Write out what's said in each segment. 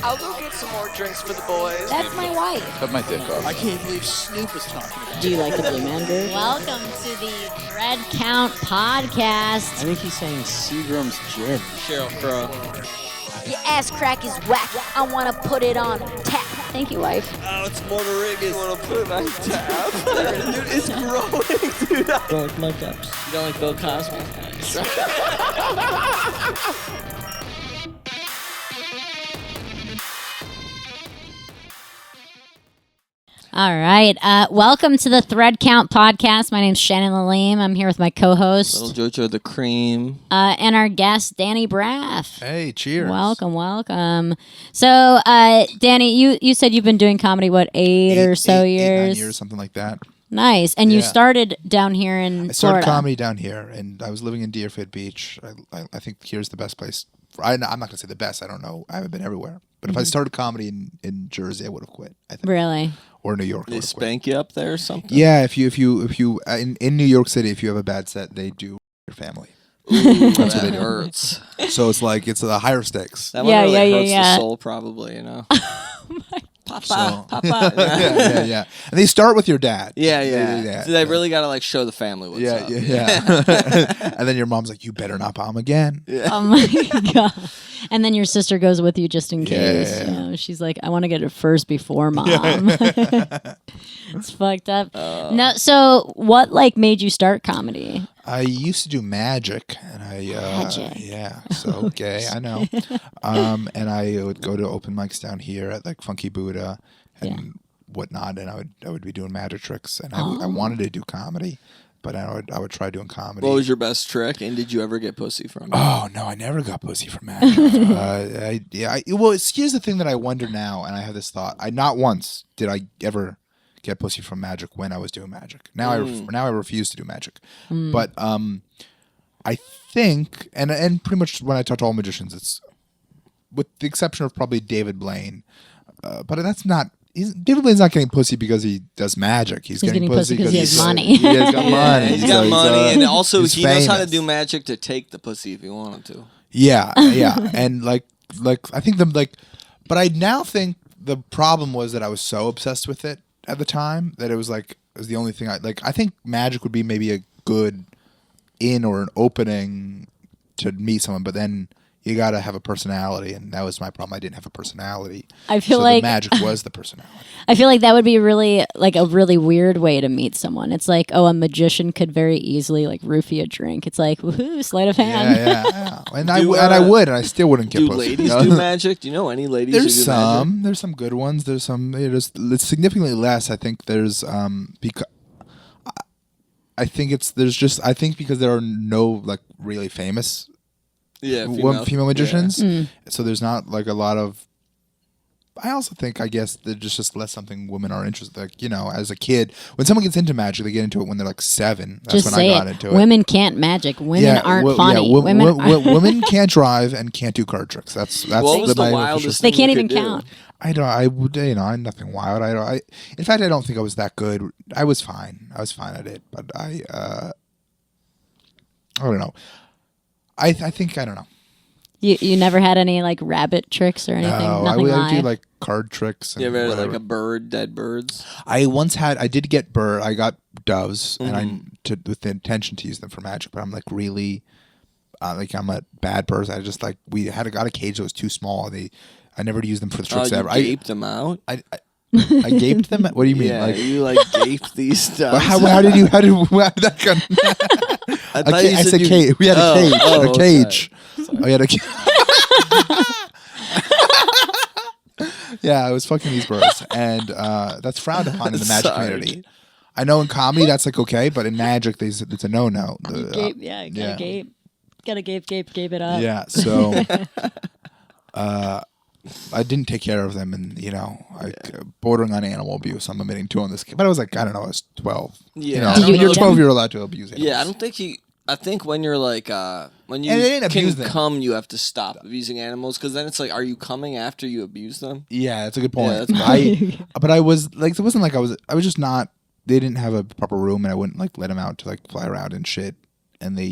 I'll go get some more drinks for the boys. That's my wife. Cut my dick off. I can't believe Snoop is talking about Do you like the Blue Man Group? Welcome to the Thread Count Podcast. I think he's saying Seagram's gin. Cheryl Crow. Your ass crack is whack. I want to put it on tap. Thank you, wife. Oh, it's Mortarigis. You want to put it on tap? Dude, it's growing, dude. Don't like my cups. You don't like Bill Cosby? All right. Welcome to the Thread Count Podcast. My name's Shannon Laleem. I'm here with my co-host. Little Jojo the Cream. And our guest, Danny Braff. Hey, cheers. Welcome. So, Danny, you said you've been doing comedy, what, eight or so years? 9 years, something like that. Nice. And you Yeah. started down here in I started Florida. comedy down here, and I was living in Deerfield Beach. I think here's the best place. I'm not going to say the best. I don't know. I haven't been everywhere. But if I started comedy in Jersey, I would have quit, I think. Really? Or New York. They spank you up there or something? Yeah, if you in New York City, if you have a bad set, they do your family. Ooh, that's what it hurts. So it's like it's the higher stakes. That one really hurts yeah. the soul, probably, you know? Papa. Yeah. And they start with your dad. Yeah. So they really got to like show the family what's up. Yeah. And then your mom's like, you better not bomb again. Yeah. Oh my God. And then your sister goes with you just in case. Yeah. You know, she's like, I want to get it first before mom. It's fucked up. No, so what made you start comedy? I used to do magic, and Magic. Yeah, so gay, I know. And I would go to open mics down here at like Funky Buddha and whatnot, and I would be doing magic tricks, and I wanted to do comedy, but I would try doing comedy. What was your best trick, and did you ever get pussy from it? Oh no, I never got pussy from magic. Here's the thing that I wonder now, and I have this thought: not once did I ever get pussy from magic when I was doing magic. Now I refuse to do magic. But I think, and pretty much when I talk to all magicians, it's with the exception of probably David Blaine. But that's not. David Blaine's not getting pussy because he does magic. He's getting pussy because he has money. He's got money. He's got money, and also he's he knows how to famous. do magic to take the pussy if he wanted to. Yeah, and like I think but I now think the problem was that I was so obsessed with it at the time that it was the only thing I think magic would be maybe a good in or an opening to meet someone, but then you got to have a personality, and that was my problem. I didn't have a personality. I feel so like the magic was the personality. I feel like that would be really a really weird way to meet someone. It's like, a magician could very easily roofie a drink. It's like, woohoo, sleight of hand. Yeah. And I would, and I still wouldn't get Do pussy. ladies do magic? Do you know any ladies There's who do some. magic? There's some good ones. There's some. It's significantly less. I think there's because I think because there are no really famous female magicians. Yeah. So there's not a lot of. I also think there's just less something women are interested. As a kid, when someone gets into magic, they get into it when they're 7. That's Just when say I got it. into it. Women can't magic. Women aren't funny. Women can't drive and can't do card tricks. That's What was the my wildest official- They thing can't you even could do? count. I'm nothing wild. In fact, I don't think I was that good. I was fine. I was fine at it, but I don't know. I think I don't know. You never had any rabbit tricks or anything? No, Nothing I live? do card tricks. And You ever had whatever. a dead birds? I did get I got doves, and with the intention to use them for magic, but I'm really, I'm a bad person. I just we got a cage that was too small. I never used them for the tricks ever. You gaped them out? I gaped them. What do you mean? Yeah, you gaped these doves. How did that come? I said cage. We had a cage. A cage. We had a cage. Yeah, I was fucking these birds, and that's frowned upon in the magic community. I know in comedy that's okay, but in magic it's a no-no. Gape, gotta gape. Gotta gape it up. Yeah, so I didn't take care of them, and bordering on animal abuse. I'm admitting to on this, but I was I don't know, I was 12. Yeah, Did you you're eat 12. them? You're allowed to abuse animals. Yeah, I don't think I think when you're when you And they didn't abuse can them. come, you have to stop abusing animals because then it's are you coming after you abuse them? Yeah, that's a good point. Yeah, but I was it wasn't I was just not. They didn't have a proper room, and I wouldn't let them out to fly around and shit. And they,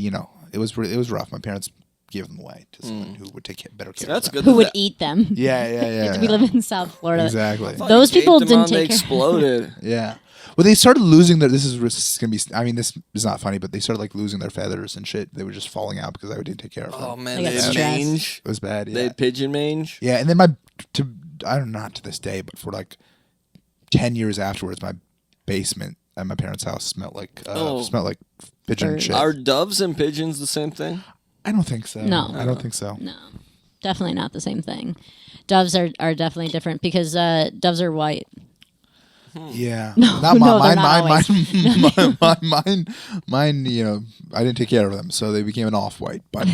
it was rough. My parents give them away to someone who would take better care That's of them. good. Who would that- eat them? Yeah. We live in South Florida. Exactly. Those You people gaped them didn't on, they take care. exploded. Yeah. Well, they started losing their. This is gonna be. I mean, this is not funny, but they started like losing their feathers and shit. They were just falling out because I didn't take care of them. Oh man, They they got had stressed. mange. It was bad. Yeah. They had pigeon mange. Yeah, and then I don't know, not to this day, but for like 10 years afterwards, my basement at my parents' house smelled like pigeon Birds. shit. Are doves and pigeons the same thing? I don't think so. No. I don't think so. No, definitely not the same thing. Doves are definitely different because doves are white. Yeah, No, not no, mine. they're not Mine. You know, I didn't take care of them, so they became an off-white. But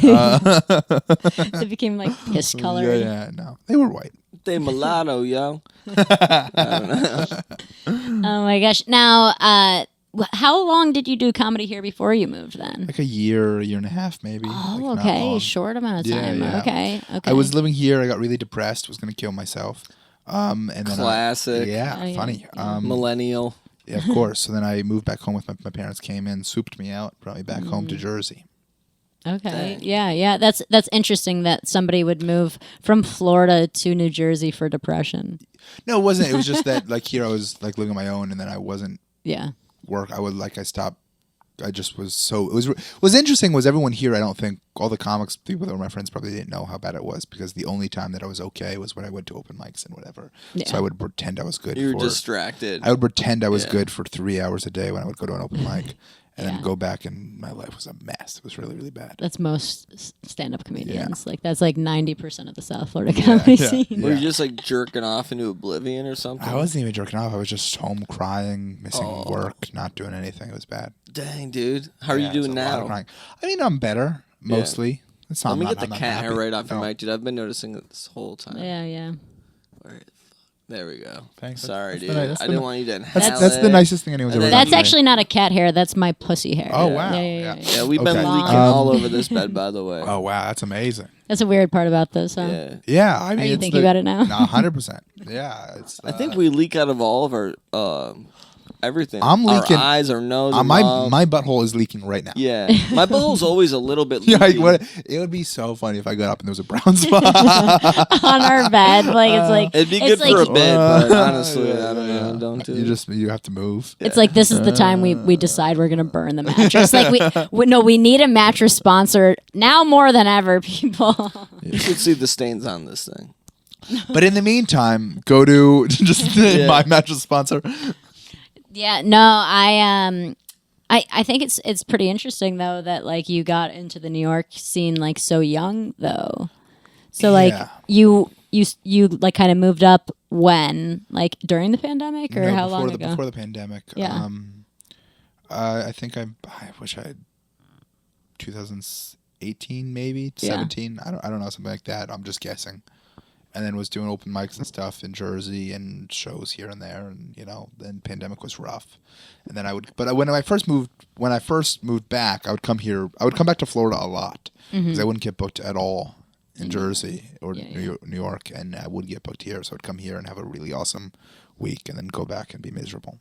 They became like piss colored. yeah, no, they were white. They mulatto, yo. Oh my gosh! Now, how long did you do comedy here before you moved? Then. Like a year and a half, maybe. Oh, like, not okay, long. short amount of Yeah, time. yeah. Okay. I was living here. I got really depressed. Was going to kill myself. And then Classic. yeah, Oh, yeah. funny. Millennial. Yeah, of course. So then I moved back home with my parents. Came in, souped me out, brought me back home to Jersey. Okay. Dang. Yeah. That's interesting that somebody would move from Florida to New Jersey for depression. No, it wasn't. It was just that like here I was like living on my own, and then I wasn't Yeah. work. I stopped. I just was so. It was interesting. Was everyone here? I don't think all the comics people that were my friends probably didn't know how bad it was because the only time that I was okay was when I went to open mics and whatever. Yeah. So I would pretend I was good. You were for, distracted. I would pretend I was Yeah. good for 3 hours a day when I would go to an open mic, and Yeah. then go back and my life was a mess. It was really really bad. That's most stand-up comedians. Like that's like 90% of the South Florida comedy yeah. scene. Were you just like jerking off into oblivion or something? I wasn't even jerking off. I was just home crying, missing Oh. work, not doing anything. It was bad. Dang, dude. How are Yeah, you doing it was a lot of now? crying. I mean, I'm better mostly. It's not. Let me I'm get the not cat hair happy. right off your No. mic, dude. I've been noticing it this whole time. Yeah. Where- There we go. Thanks. Sorry, That's dude. the ni- that's I the didn't ni- want you to inhale That's the it. nicest thing anyone's And ever then- done. That's to me. actually not a cat hair. That's my pussy hair. Oh, wow. Yeah. Yeah, we've been Okay. leaking all over this bed, by the way. Oh wow, that's amazing. That's a weird part about this. Huh? Yeah. Yeah, I mean, you it's thinking about it now? 100%. Yeah, it's. I think we leak out of all of our everything. I'm leaking- Our eyes, our nose, our my mouth. my butthole is leaking right now. Yeah, my butthole's always a little bit Yeah, leaky. it would be so funny if I got up and there was a brown spot. On our bed, like it's like It'd be it's good like, for a bit, but honestly, Yeah, I don't yeah. know. Don't do it. You have to move. It's like this is the time we decide we're gonna burn the mattress. Like we need a mattress sponsor now more than ever, people. You should see the stains on this thing. But in the meantime, go to just my mattress sponsor. Yeah, no, I think it's pretty interesting though that like you got into the New York scene like so young though. So like Yeah. you like kind of moved up when like during the pandemic or No, how before long the, ago? Before the pandemic. Yeah. I think I wish I had 2018 maybe 17. I don't know, something like that. I'm just guessing. And then was doing open mics and stuff in Jersey and shows here and there, and then pandemic was rough. And then when I first moved back, I would come here. I would come back to Florida a lot because I wouldn't get booked at all in Jersey or New York, and I would get booked here. So I'd come here and have a really awesome week, and then go back and be miserable.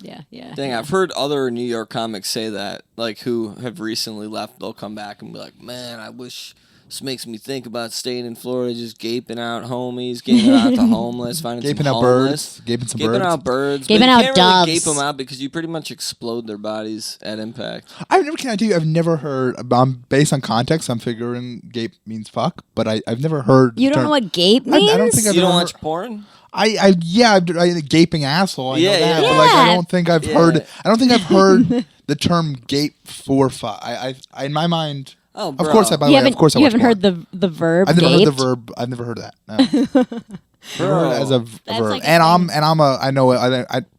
Yeah. Dang, I've heard other New York comics say that, like who have recently left. They'll come back and be like, "Man, I wish." This makes me think about staying in Florida, just gaping out homies, gaping out to homeless, finding Gaping some out homeless. birds, gaping some Gaping birds. out birds. Gaping but you out can't doves. really gape them out because you pretty much explode their bodies at impact. Can I tell you? I've never heard. Based on context, I'm figuring gape means fuck, but I've never heard. You the don't know term- what gape means? I don't think I've You don't ever watch porn? I gaping asshole. I know Yeah, that, yeah. but like I Yeah. don't think I've Yeah. heard. I don't think I've heard the term gape for fuck. I in my mind. Oh, Of bro. course, by the way, of course I you watch haven't heard porn. the verb. I've never heard the gaped? verb. I've never heard that. No. Never heard it as a That's verb. like a And thing.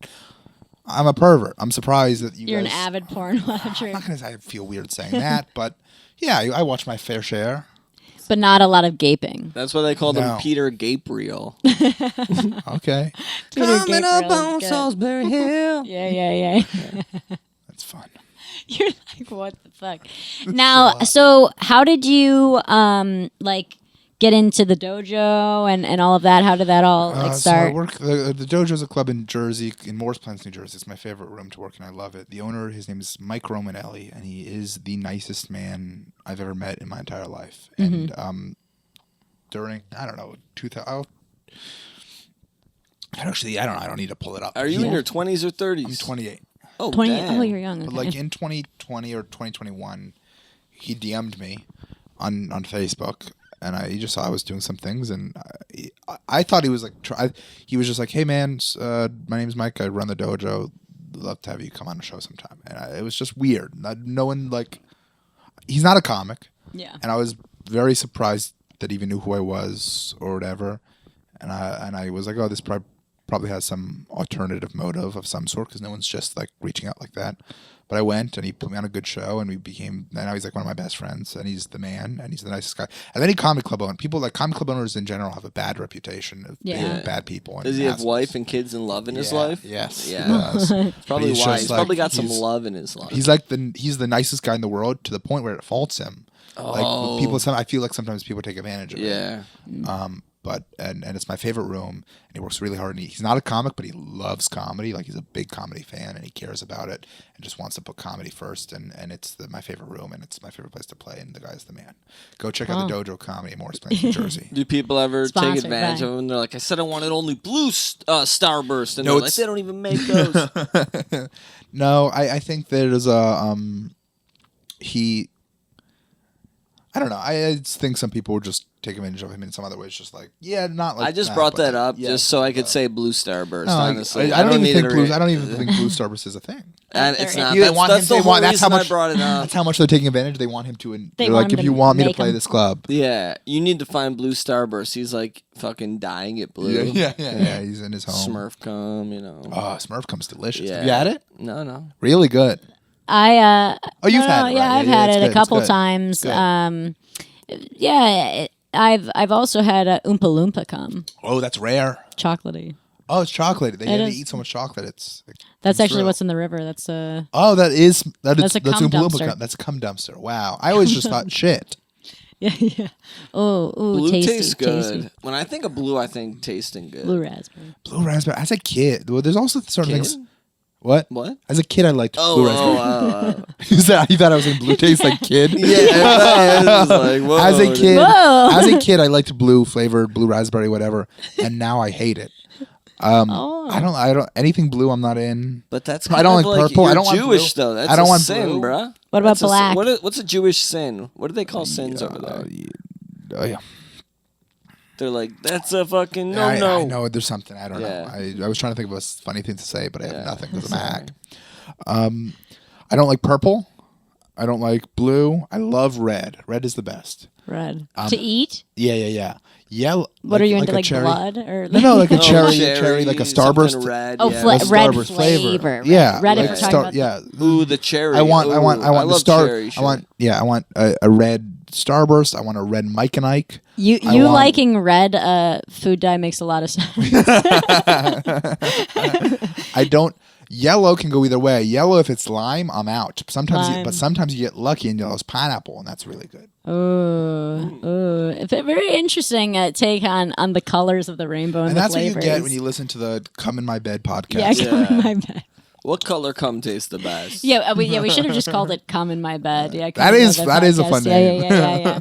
I'm a pervert. I'm surprised that You're an guys, avid porn watcher, I'm not gonna say I feel weird saying that, but yeah, I watch my fair share. but not a lot of gaping. That's why they called No. him Peter Gabriel. Okay, Coming up on Salisbury Hill. Yeah. that's fun. You're like, what the fuck? Now, so how did you like get into the dojo and all of that? How did that all like So I start? work the dojo is a club in Jersey, in Morris Plains, New Jersey. It's my favorite room to work in. I love it. The owner, his name is Mike Romanelli, and he is the nicest man I've ever met in my entire life. And during 2000. Actually, I don't need to pull it up. Are you in your 20s or 30s? I'm 28. Oh, 20. damn. Oh, you're young. But Okay. like in 2020 or 2021, he DM'd me on Facebook, and he just saw I was doing some things, and I thought he was like, he was just like, hey man, my name's Mike. I run the dojo. Love to have you come on the show sometime. And it was just weird. No one like, he's not a comic, Yeah. and I was very surprised that he even knew who I was or whatever. And I was like, oh, this probably has some alternative motive of some sort, because no one's just like reaching out like that. But I went, and he put me on a good show, and now he's like one of my best friends, and he's the man, and he's the nicest guy. And then comic club owners, people like comic club owners in general have a bad reputation of being bad people. And Does he have assholes. wife and kids and love in his life? Yes. Yeah. He does. That's probably He's why. just He's like- probably got some he's- love in his life. He's like he's the nicest guy in the world, to the point where it faults him. Like people, I feel like sometimes people take advantage of it. Yeah. But it's my favorite room, and he works really hard. And he's not a comic, but he loves comedy. Like, he's a big comedy fan, and he cares about it, and just wants to put comedy first. And it's my favorite room, and it's my favorite place to play. And the guy's the man. Go check out the Dojo Comedy in Morris Plains, New Jersey. Do people ever Sponsored take advantage by- of him? They're like, I said I wanted only blue Starburst, and No, they're like, it's- they don't even make those. No, I think there's a he. I don't know. I just think some people would just take advantage of him in some other ways. Just like, not like. I just that, brought but that up yeah. just so I could say blue Starburst. No, honestly, I don't even need think to blue. re- I don't even think Blue Starburst is a thing. And it's not. You want That's him- the they whole want- that's how reason I much- brought it up. That's how much they're taking advantage. They want him to. They They're want like, him if to you want me to make play him- this club. Yeah, you need to find blue Starburst. He's like fucking dying it blue. Yeah. He's in his home. Smurf cum, you know. Oh, Smurf comes delicious. Yeah. Have you had it? No. Really good. I Oh, you've no, had it, yeah, right? I've Yeah, had it's it good, a it's couple good. times. Good. I've also had a Oompa Loompa cum, Oh, that's rare. chocolatey. Oh, it's chocolate. They It had to is. eat so much chocolate. It's That's actually true. what's in the river. That's Oh, that's That's a cum Oompa Loompa dumpster. cum. That's a cum dumpster. Wow. I always just thought shit. yeah. Oh, Blue tasty, tastes good. tasty. When I think of blue, I think tasting good. Blue raspberry. Blue raspberry. As a kid, well, there's also certain Kid? things. What? What? As a kid, I liked Oh, blue raspberry. You thought I was in blue taste like kid? Yeah, I was like, whoa, As a kid, Whoa. as a kid, I liked blue flavored, blue raspberry, whatever, and now I hate it. Oh. I don't anything blue. I'm not in. But that's I don't kind of like purple. You're I don't want Jewish blue. though. That's I don't a want sin, blue. bruh. What about That's a sin. black? What's a Jewish sin? What do they call sins over there? Oh yeah. They're like, that's a fucking no. I know there's something. I don't Yeah. know. I was trying to think of a funny thing to say, but I have Yeah. nothing because I'm a Sorry. hack. I don't like purple. I don't like blue. I love red. Red is the best. Red. To eat? Yeah. Yellow. What are you into, a like cherry. blood or? No, like a Oh, cherry, like a starburst. something red. Oh, yeah. A red starburst flavor. Yeah, Red. like If we're talking about yeah. Ooh, the cherry. I want Ooh, the love star. cherry I want shit. I want a red starburst. I want a red Mike and Ike. You I want- liking red food dye makes a lot of sense. I don't. Yellow can go either way. Yellow, if it's lime, I'm out. Lime. But sometimes you get lucky and yellow's pineapple, and that's really good. Oh, it's a very interesting take on the colors of the rainbow and, And the that's flavors. what you get when you listen to the "Come in My Bed" podcast. Yeah, come in my bed. What color cum tastes the best? Yeah, we should have just called it "Come in My Bed." Yeah, That is a fun name. Yeah.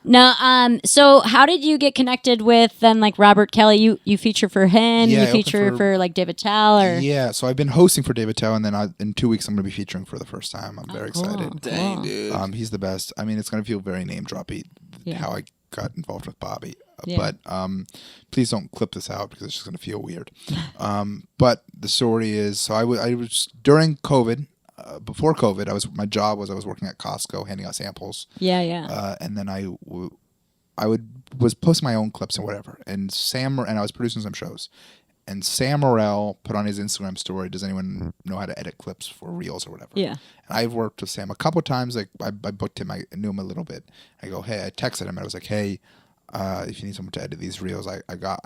No, so how did you get connected with then like Robert Kelly? You feature for him. Yeah, I you opened feature for like Dave Attell or Yeah, so I've been hosting for Dave Attell, and then in 2 weeks I'm going to be featuring for the first time. I'm very cool. excited. Dang, dude. He's the best. I mean, it's going to feel very name droppy Yeah. how I got involved with Bobby. Yeah. But please don't clip this out because it's just going to feel weird. But the story is, so I was during COVID. Before COVID, my job was I was working at Costco handing out samples. yeah. And then I was posting my own clips and whatever. And I was producing some shows. And Sam Morrell put on his Instagram story, does anyone know how to edit clips for Reels or whatever? Yeah. And I've worked with Sam a couple times. Like I booked him, I knew him a little bit. I texted him and I was like, hey, if you need someone to edit these Reels, I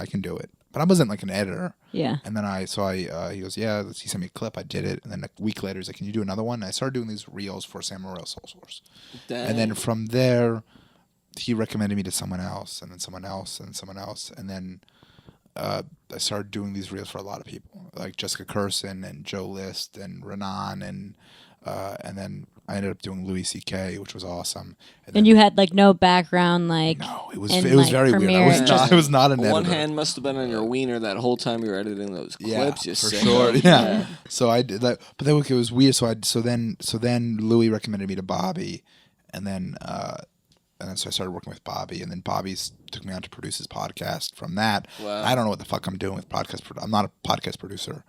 can do it. But I wasn't like an editor. Yeah. And then he goes, yeah, he sent me a clip. I did it. And then a week later, he's like, can you do another one? And I started doing these Reels for Sam Morrell Soul Source. Dang. And then from there, he recommended me to someone else, and then someone else, and someone else, and then I started doing these reels for a lot of people, like Jessica Curson and Joe List and Renan, and then I ended up doing Louie CK, which was awesome. And then, you had like no background, like no, it was in, very like, weird. Premiere. I was not an editor. One hand must have been on your wiener that whole time you were editing those clips. You for said. sure. Yeah. So I did that, but then it was weird. So then Louis recommended me to Bobby, and then so I started working with Bobby, and then Bobby took me on to produce his podcast. From that, Wow. I don't know what the fuck I'm doing with podcast. I'm not a podcast producer.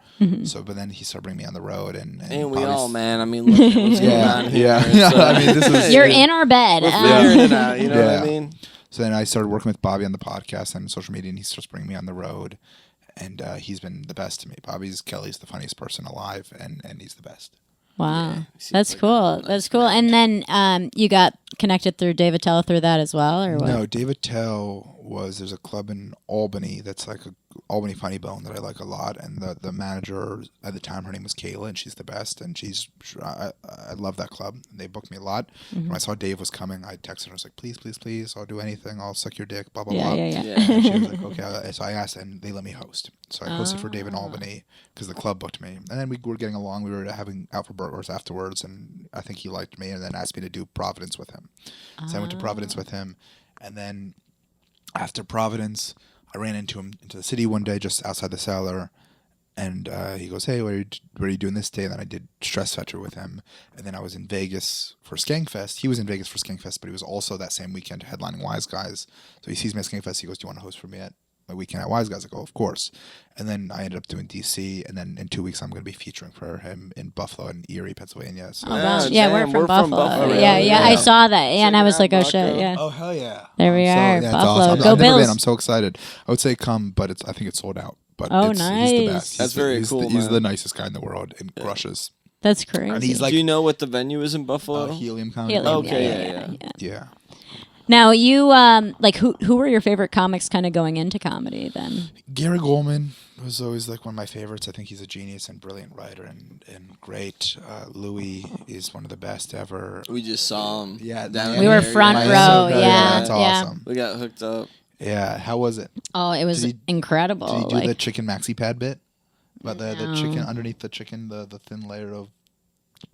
So, but then he started bringing me on the road, and Ain't we Bobby's- all, man? I mean, look at what's going on here. yeah. It's, I mean, this is You're in our bed. we're figuring it out. You know what Yeah. I mean? So then I started working with Bobby on the podcast and social media, and he starts bringing me on the road, and he's been the best to me. Kelly's the funniest person alive, and he's the best. Wow, seems that's like cool. a nice That's cool. And then you got connected through Dave Attell through that as well, or what? No, Dave Attell there's a club in Albany that's like a Albany Funny Bone that I like a lot, and the manager at the time, her name was Kayla, and she's the best, and I love that club. They booked me a lot. When I saw Dave was coming, I texted her. I was like, please, please, please, I'll do anything. I'll suck your dick, blah, blah, blah. Yeah. And she was like, okay. So I asked, and they let me host. So I hosted for Dave in Albany because the club booked me. And then we were getting along. We were having out for burgers afterwards, and I think he liked me, and then asked me to do Providence with him. So I went to Providence with him, and then after Providence, I ran into him into the city one day just outside the cellar, and he goes, hey, what are you doing this day? And then I did Stress Fetcher with him, and then I was in Vegas for Skankfest. He was in Vegas for Skankfest, but he was also that same weekend headlining Wise Guys. So he sees me at Skankfest, he goes, do you want to host for me at my weekend at Wise Guys? I go, of course. And then I ended up doing DC, and then in 2 weeks I'm going to be featuring for him in Buffalo and Erie, Pennsylvania. So Oh, wow. Yeah, damn, we're from we're from Buffalo. Buffalo. Yeah, I Yeah. saw that. Yeah, and I Check it was out, like, oh Bucko. shit, yeah. oh hell yeah! There we are, it's Buffalo. awesome. Go I've never Bills. been. I'm so excited. I would say come, but I think it's sold out. But Oh, he's the nice. best. That's He's very he's cool, He's man. the nicest guy in the world and crushes. That's crazy. And he's like Do you know what the venue is in Buffalo? Helium Comedy. Helium, Club. Okay, yeah. Yeah. Now you like who were your favorite comics kind of going into comedy then? Gary Goldman was always like one of my favorites. I think he's a genius and brilliant writer and great. Louis is one of the best ever. We just saw him. Yeah, down we in We the were area. front Miami. row, yeah, That's yeah. awesome. We got hooked up. Yeah, how was it? Oh, it was Did he- incredible. Did he do like, the chicken maxi pad bit? About the No. chicken underneath the chicken, the thin layer of.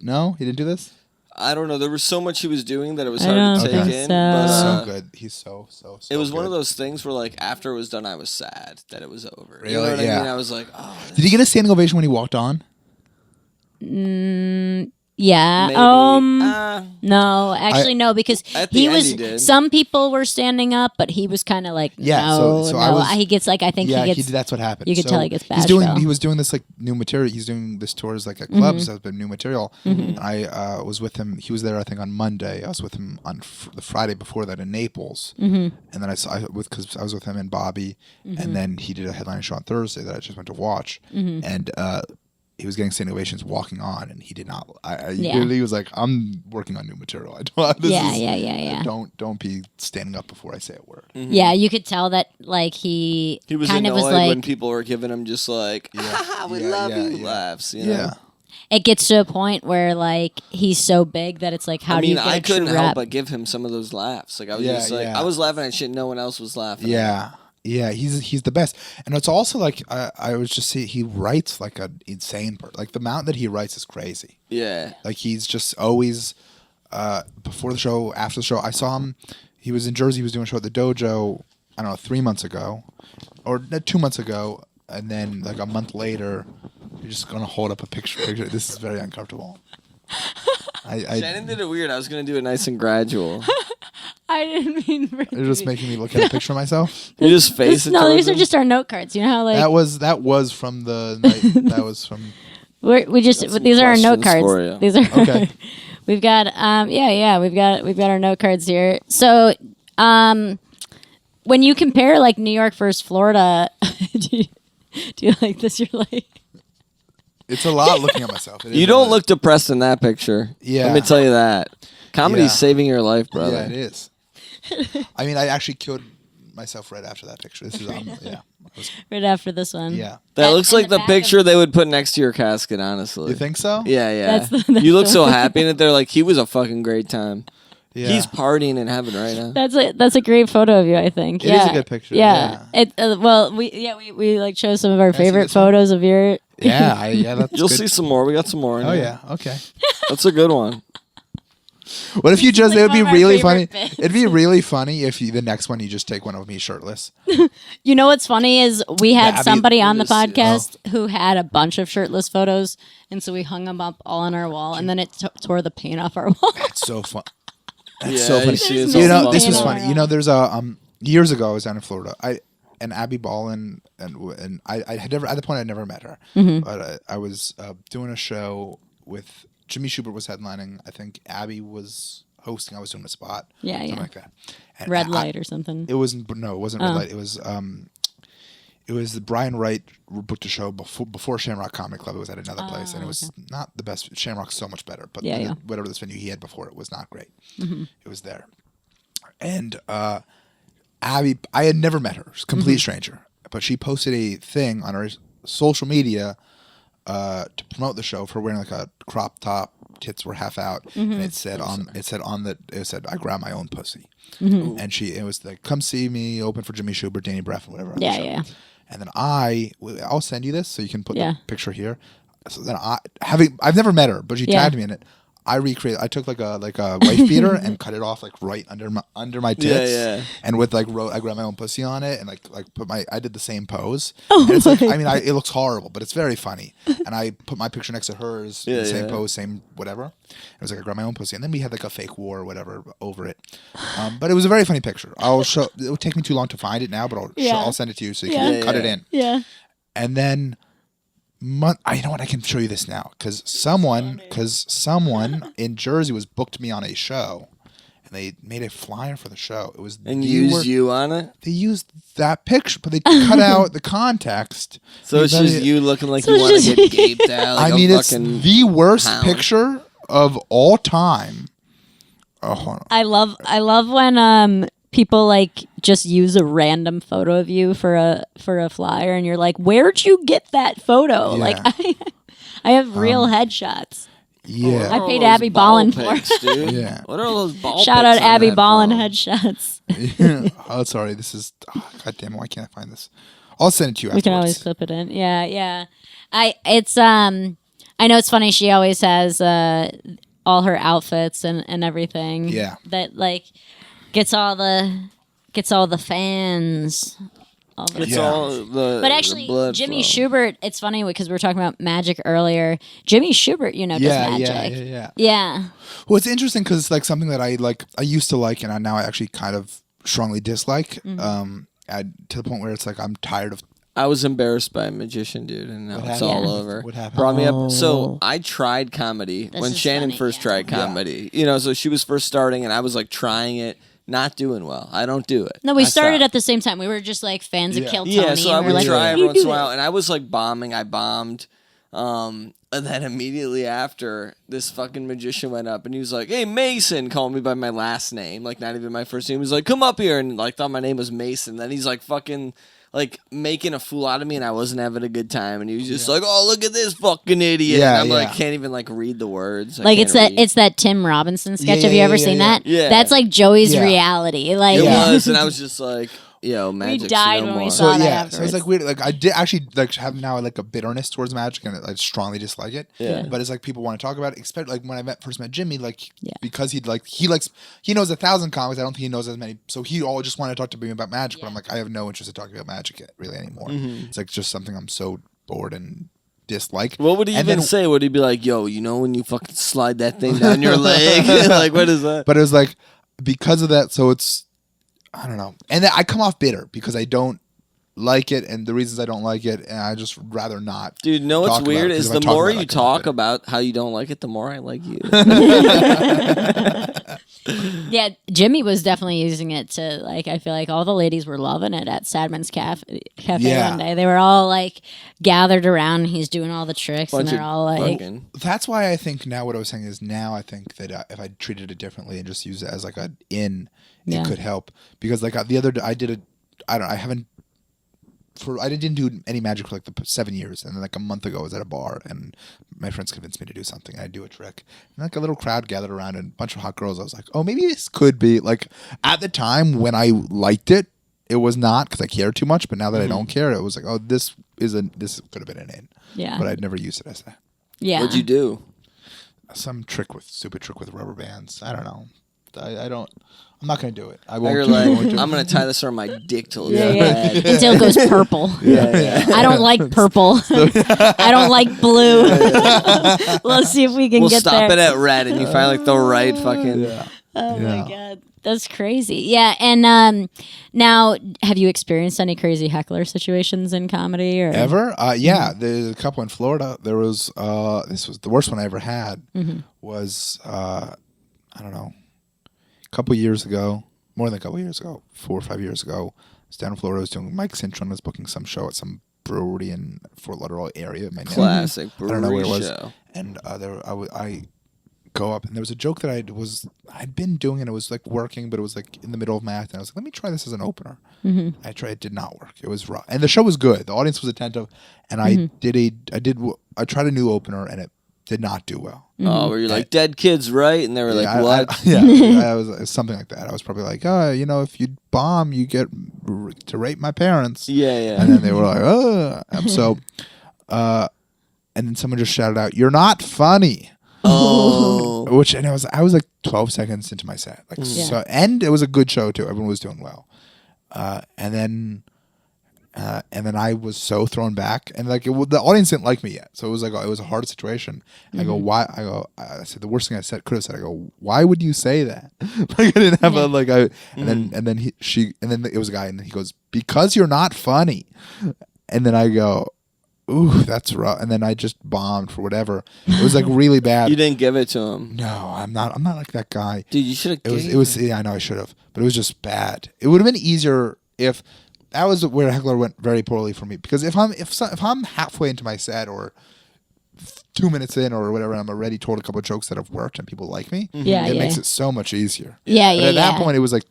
No, he didn't do this. I don't know. There was so much he was doing that it was I hard don't to take think in. so. But, So good. He's so. it was one of good. those things where, like, after it was done, I was sad that it was over. You Really? know what I Yeah. mean? I was like, oh. Did he get a standing ovation when he walked on? yeah. Maybe. No, actually no, because At the he end was. he did. Some people were standing up, but he was kind of like, Yeah, no, so no. I was- He gets like I think Yeah, he gets. that's what happened. you could tell he gets He's Bashville. He was doing this like new material. He's doing this tours like at clubs. That's been new material. And I was with him. He was there, I think, on Monday. I was with him on the Friday before that in Naples. And then because I was with him and Bobby, and then he did a headline show on Thursday that I just went to watch, and he was getting standing ovations walking on, and he did not. He was like, "I'm working on new material. I don't. Yeah. Don't be standing up before I say a word." Yeah, you could tell that like he He was kind of annoyed was like when people were giving him just like, we love you laughs. You know? Yeah. it gets to a point where like he's so big that it's like how I do you mean, get I a true couldn't rep? help but give him some of those laughs. Like I was just like, Yeah. I was laughing at shit no one else was laughing. Yeah. Yeah, he's the best, and it's also like I was just see he writes like an insane person. Like the amount that he writes is crazy. Yeah. Like he's just always before the show, after the show. I saw him. He was in Jersey. He was doing a show at the Dojo. I don't know, 3 months ago, or 2 months ago, and then like a month later, you're just gonna hold up a picture. This is very uncomfortable. Shannon did it weird. I was gonna do it nice and gradual. I didn't mean for it to You're just be- making me look at a picture of myself. You just face it. No, towards these are him. just our note cards. You know how like That was from the night. That was from. we just Got some these are our note questions for cards. you. These are Okay. we've got we've got our note cards here. So when you compare like New York versus Florida, do you like this? You're like It's a lot looking at myself. It is You a don't lot. look depressed in that picture. Yeah. Let me tell you that. Comedy's Yeah. saving your life, brother. Yeah, it is. I mean, I actually killed myself right after that picture. This is right after this one. yeah. That And- looks and like the back picture of- they would put next to your casket, honestly. You think so? Yeah, yeah. That's you look the so one. happy in it. They're like, he was a fucking great time. Yeah. He's partying in heaven right now. That's a great photo of you, I think. It is a good picture, Yeah. yeah. We like show some of our Can I see favorite this one? photos of your. Yeah, that's You'll good. see some more. We got some more in Oh here. yeah, okay. That's a good one. What if you just? like It would be one of our really funny. favorite bits. It'd be really funny if the next one you just take one of me shirtless. You know what's funny is we had Abby- somebody on the Let me see. podcast who had a bunch of shirtless photos, and so we hung them up all on our wall, and then it tore the paint off our wall. That's so fun. That's Yeah, so funny. you see it's You all know, this fucked was up. funny. You know, there's a years ago I was down in Florida. And Abby Ballin and I had never, at the point I'd never met her, but I was doing a show with Jimmy Schubert was headlining. I think Abby was hosting. I was doing a spot, Yeah, something yeah. like that. And Red light or something. It wasn't. No, it wasn't red light. It was the Brian Wright booked a show before Shamrock Comedy Club. It was at another place, and it was not the best. Shamrock's so much better, but Yeah. whatever this venue he had before it was not great. It was there, and Abby, I had never met her, she's a complete stranger, but she posted a thing on her social media to promote the show for wearing like a crop top, tits were half out, and it said I grab my own pussy, and it was like, come see me, open for Jimmy Schubert, Danny Braff, or whatever. on the Yeah, show. yeah. And then I'll send you this so you can put Yeah. the picture here. So then I've never met her, but she Yeah. tagged me in it. I took like a wife beater and cut it off like right under my tits. Yeah, yeah. And with I grabbed my own pussy on it and like I did the same pose. And it's like, I mean, it looks horrible, but it's very funny. And I put my picture next to hers, Yeah, the same yeah. pose, same whatever. It was like I grabbed my own pussy, and then we had like a fake war or whatever over it. But it was a very funny picture. I'll show. It would take me too long to find it now, but I'll send it to you so you can Yeah. cut it in. Yeah. And then, you know what? I can show you this now because someone in Jersey was booked me on a show, and they made a flyer for the show. It was And used you on it? They used that picture, but they cut out the context. So it's They- just you looking like So you it's want to just- get gaped out. Like I mean, a it's fucking the worst hound. picture of all time. Oh, hold on. I love when people like just use a random photo of you for a flyer, and you're like, where'd you get that photo? Yeah. Like I have real headshots. Yeah. I What are paid those Abby ball Ballin for. pics, dude? Yeah. What are those ball Shout out pics on Abby that Ballin phone? headshots. Oh, sorry. This is. God damn it! Why can't I find this? I'll send it to you We can afterwards. always clip it in. Yeah, yeah. I know it's funny. She always has all her outfits and everything. Yeah. That like gets all the fans. All the It's Yeah. all the But the actually, blood Jimmy flow. Schubert, it's funny because we were talking about magic earlier. Jimmy Schubert, does magic. Yeah. Yeah. Well, it's interesting because it's like something that I used to like, and now I actually kind of strongly dislike. Mm-hmm. To the point where it's like I'm tired of. I was embarrassed by a magician, dude, and now What it's happened? all Yeah. over. What happened? Brought me up. So I tried comedy This when is Shannon funny, first yeah. tried comedy. So she was first starting, and I was like trying it, not doing well. I don't do it. No, we I started stopped. at the same time. We were just like fans of Yeah. Kill Tony. Yeah, so I and we would were like, try "You every once in do a while, it." and I was like bombing. I bombed. And then immediately after, this fucking magician went up and he was like, "Hey, Mason," called me by my last name, like not even my first name. He was like, "Come up here," and like thought my name was Mason. Then he's like fucking like making a fool out of me, and I wasn't having a good time. And he was just like, "Oh, look at this fucking idiot." Yeah, and I'm like, yeah. can't even like read the words. I Like can't read. it's that Tim Robinson sketch. Yeah, Have you yeah, ever yeah, seen yeah. that? Yeah. That's like Joey's Yeah. reality. Like It Yeah. was, and I was just like, "Yo, magic." died when we So saw that yeah, so it's afterwards. like weird. Like I did actually like have now like a bitterness towards magic, and I strongly dislike it. Yeah. But it's like people want to talk about it. Especially like when I first met Jimmy, like Yeah. because he knows 1,000 comics. I don't think he knows as many. So he all just wanted to talk to me about magic. But I'm like, I have no interest in talking about magic yet, really anymore. Mm-hmm. It's like just something I'm so bored and dislike. What would he And even then- say? Would he be like, "Yo, when you fucking slide that thing down your leg?" Like, what is that? But it was like because of that. So it's I don't know, and then I come off bitter because I don't like it, and the reasons I don't like it, and I just rather not. Dude, know what's talk about weird it, 'cause is if I the talk more about it, you I come off talk bitter. about how you don't like it, the more I like you. Yeah, Jimmy was definitely using it to like. I feel like all the ladies were loving it at Sadman's Cafe Yeah. one day. They were all like gathered around. And he's doing all the tricks, and Bunch they're of all like, fucking- That's why I think now what I was saying is now I think that if I treated it differently and just use it as like it Yeah. could help because like the other day I haven't I didn't do any magic for like the 7 years, and then like a month ago I was at a bar and my friends convinced me to do something. And I'd do a trick, and like a little crowd gathered around and a bunch of hot girls. I was like, oh, maybe this could be like at the time when I liked it, it was not because I cared too much. But now that I don't care, it was like, oh, this could have been an in. Yeah. But I'd never used it as that. Yeah. What'd you do? Some stupid trick with rubber bands. I don't know. I don't. I'm not gonna do it. I Now won't. you're do it. I won't like, do it. I'm gonna tie this around my dick till it's Yeah. red. Until it goes purple. Yeah. I don't like purple. I don't like blue. Let's see if we can We'll get stop there. it at red, and you find like the right fucking. Oh Yeah. my god, that's crazy. Yeah, and now have you experienced any crazy heckler situations in comedy or Ever? Yeah, there's a couple in Florida. There was this was the worst one I ever had. Was I don't know, a couple years ago, more than a couple years ago, 4 or 5 years ago. I was down in Florida. I was doing Mike Cintron was booking some show at some brewery in Fort Lauderdale area. Classic I don't know where it brewery was. show. And I go up and there was a joke that I'd been doing and it was like working, but it was like in the middle of my act and I was like, let me try this as an opener. I tried, it did not work. It was rough. And the show was good. The audience was attentive and I tried a new opener and it did not do well. Oh, where you're like dead kids, right? And they were like, what? I was something like that. I was probably like, if you bomb, you get to rape my parents. Yeah. And then they were like, and then someone just shouted out, "You're not funny." Oh. I was like 12 seconds into my set, so, and it was a good show too. Everyone was doing well, and then I was so thrown back, and like the audience didn't like me yet, so it was like it was a hard situation. I go, why? I said the worst thing I could have said. I go, why would you say that? Like I didn't have and then it was a guy, and then he goes, because you're not funny, and then I go, ooh, that's rough. And then I just bombed for whatever. It was like really bad. You didn't give it to him. No, I'm not like that guy. Dude, you should have. It was. Yeah, I know I should have, but it was just bad. It would have been easier if that was where heckler went very poorly for me. Because if I'm halfway into my set or 2 minutes in or whatever, I'm already told a couple of jokes that have worked and people like me. It makes it so much easier. But at that point, it was like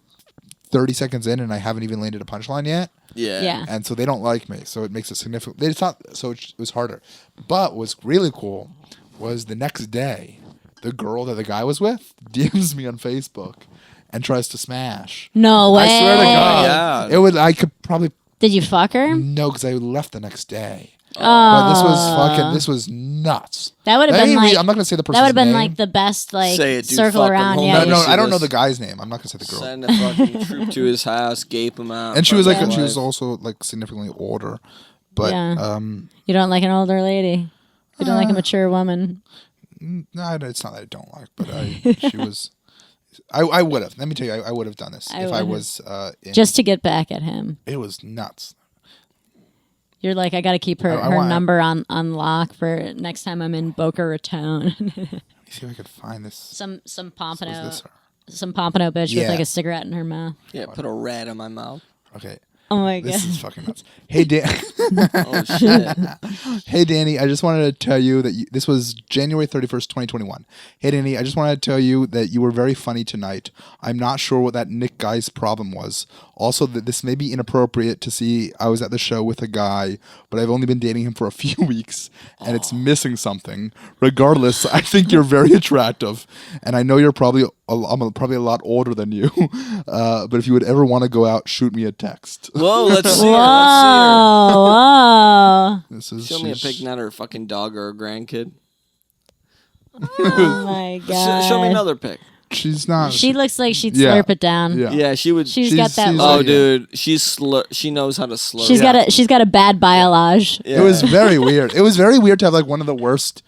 30 seconds in and I haven't even landed a punchline yet. Yeah. And so they don't like me, so it makes it significant. It's not, so it was harder. But what's really cool was the next day, the girl that the guy was with DMs me on Facebook and tries to smash. No way. I swear to God. God. It would. I could probably Did you fuck her? no, because I left the next day. Oh. But this was nuts. That would have been like I'm not gonna say the person's that would have been name. like the best like Say it, dude. circle Fuck 'em. around. Hold Yeah, on. No, see I don't know this. the guy's name. I'm not gonna say the girl. Send a fucking troop to his house, gape him out. And she was like, fuck she his was wife. also like significantly older. But Yeah. You don't like an older lady. You don't like a mature woman. no, it's not that I don't like, but she was. I would have. Let me tell you, I would have done this if I would've. was. Just to get back at him. It was nuts. You're like, I got to keep her, I her want- number on lock for next time I'm in Boca Raton. Let me see if I could find this. some Was pompano, this her? some pompano bitch with Yeah. like a cigarette in her mouth. Yeah, put a rat in my mouth. Okay. Oh my god. This is fucking nuts. Hey, Oh shit. Hey, Danny, I just wanted to tell you that this was January 31st, 2021. Hey, Danny, I just wanted to tell you that you were very funny tonight. I'm not sure what that Nick guy's problem was. Also, that this may be inappropriate to see I was at the show with a guy, but I've only been dating him for a few weeks, and it's missing something. Regardless, I think you're very attractive, and I know you're probably I'm probably a lot older than you. But if you would ever want to go out, shoot me a text. Whoa, let's see her. Whoa, whoa. This is Show me a pic, not her fucking dog or a grandkid. Oh my god. Show me another pic. She's not. She looks like she'd Yeah. slurp it down. Yeah. Yeah, she would. She's got that she's look. Oh, like- dude, she knows how to slur. She's got a bad biolage. Yeah. It was very weird. It was very weird to have like one of the worst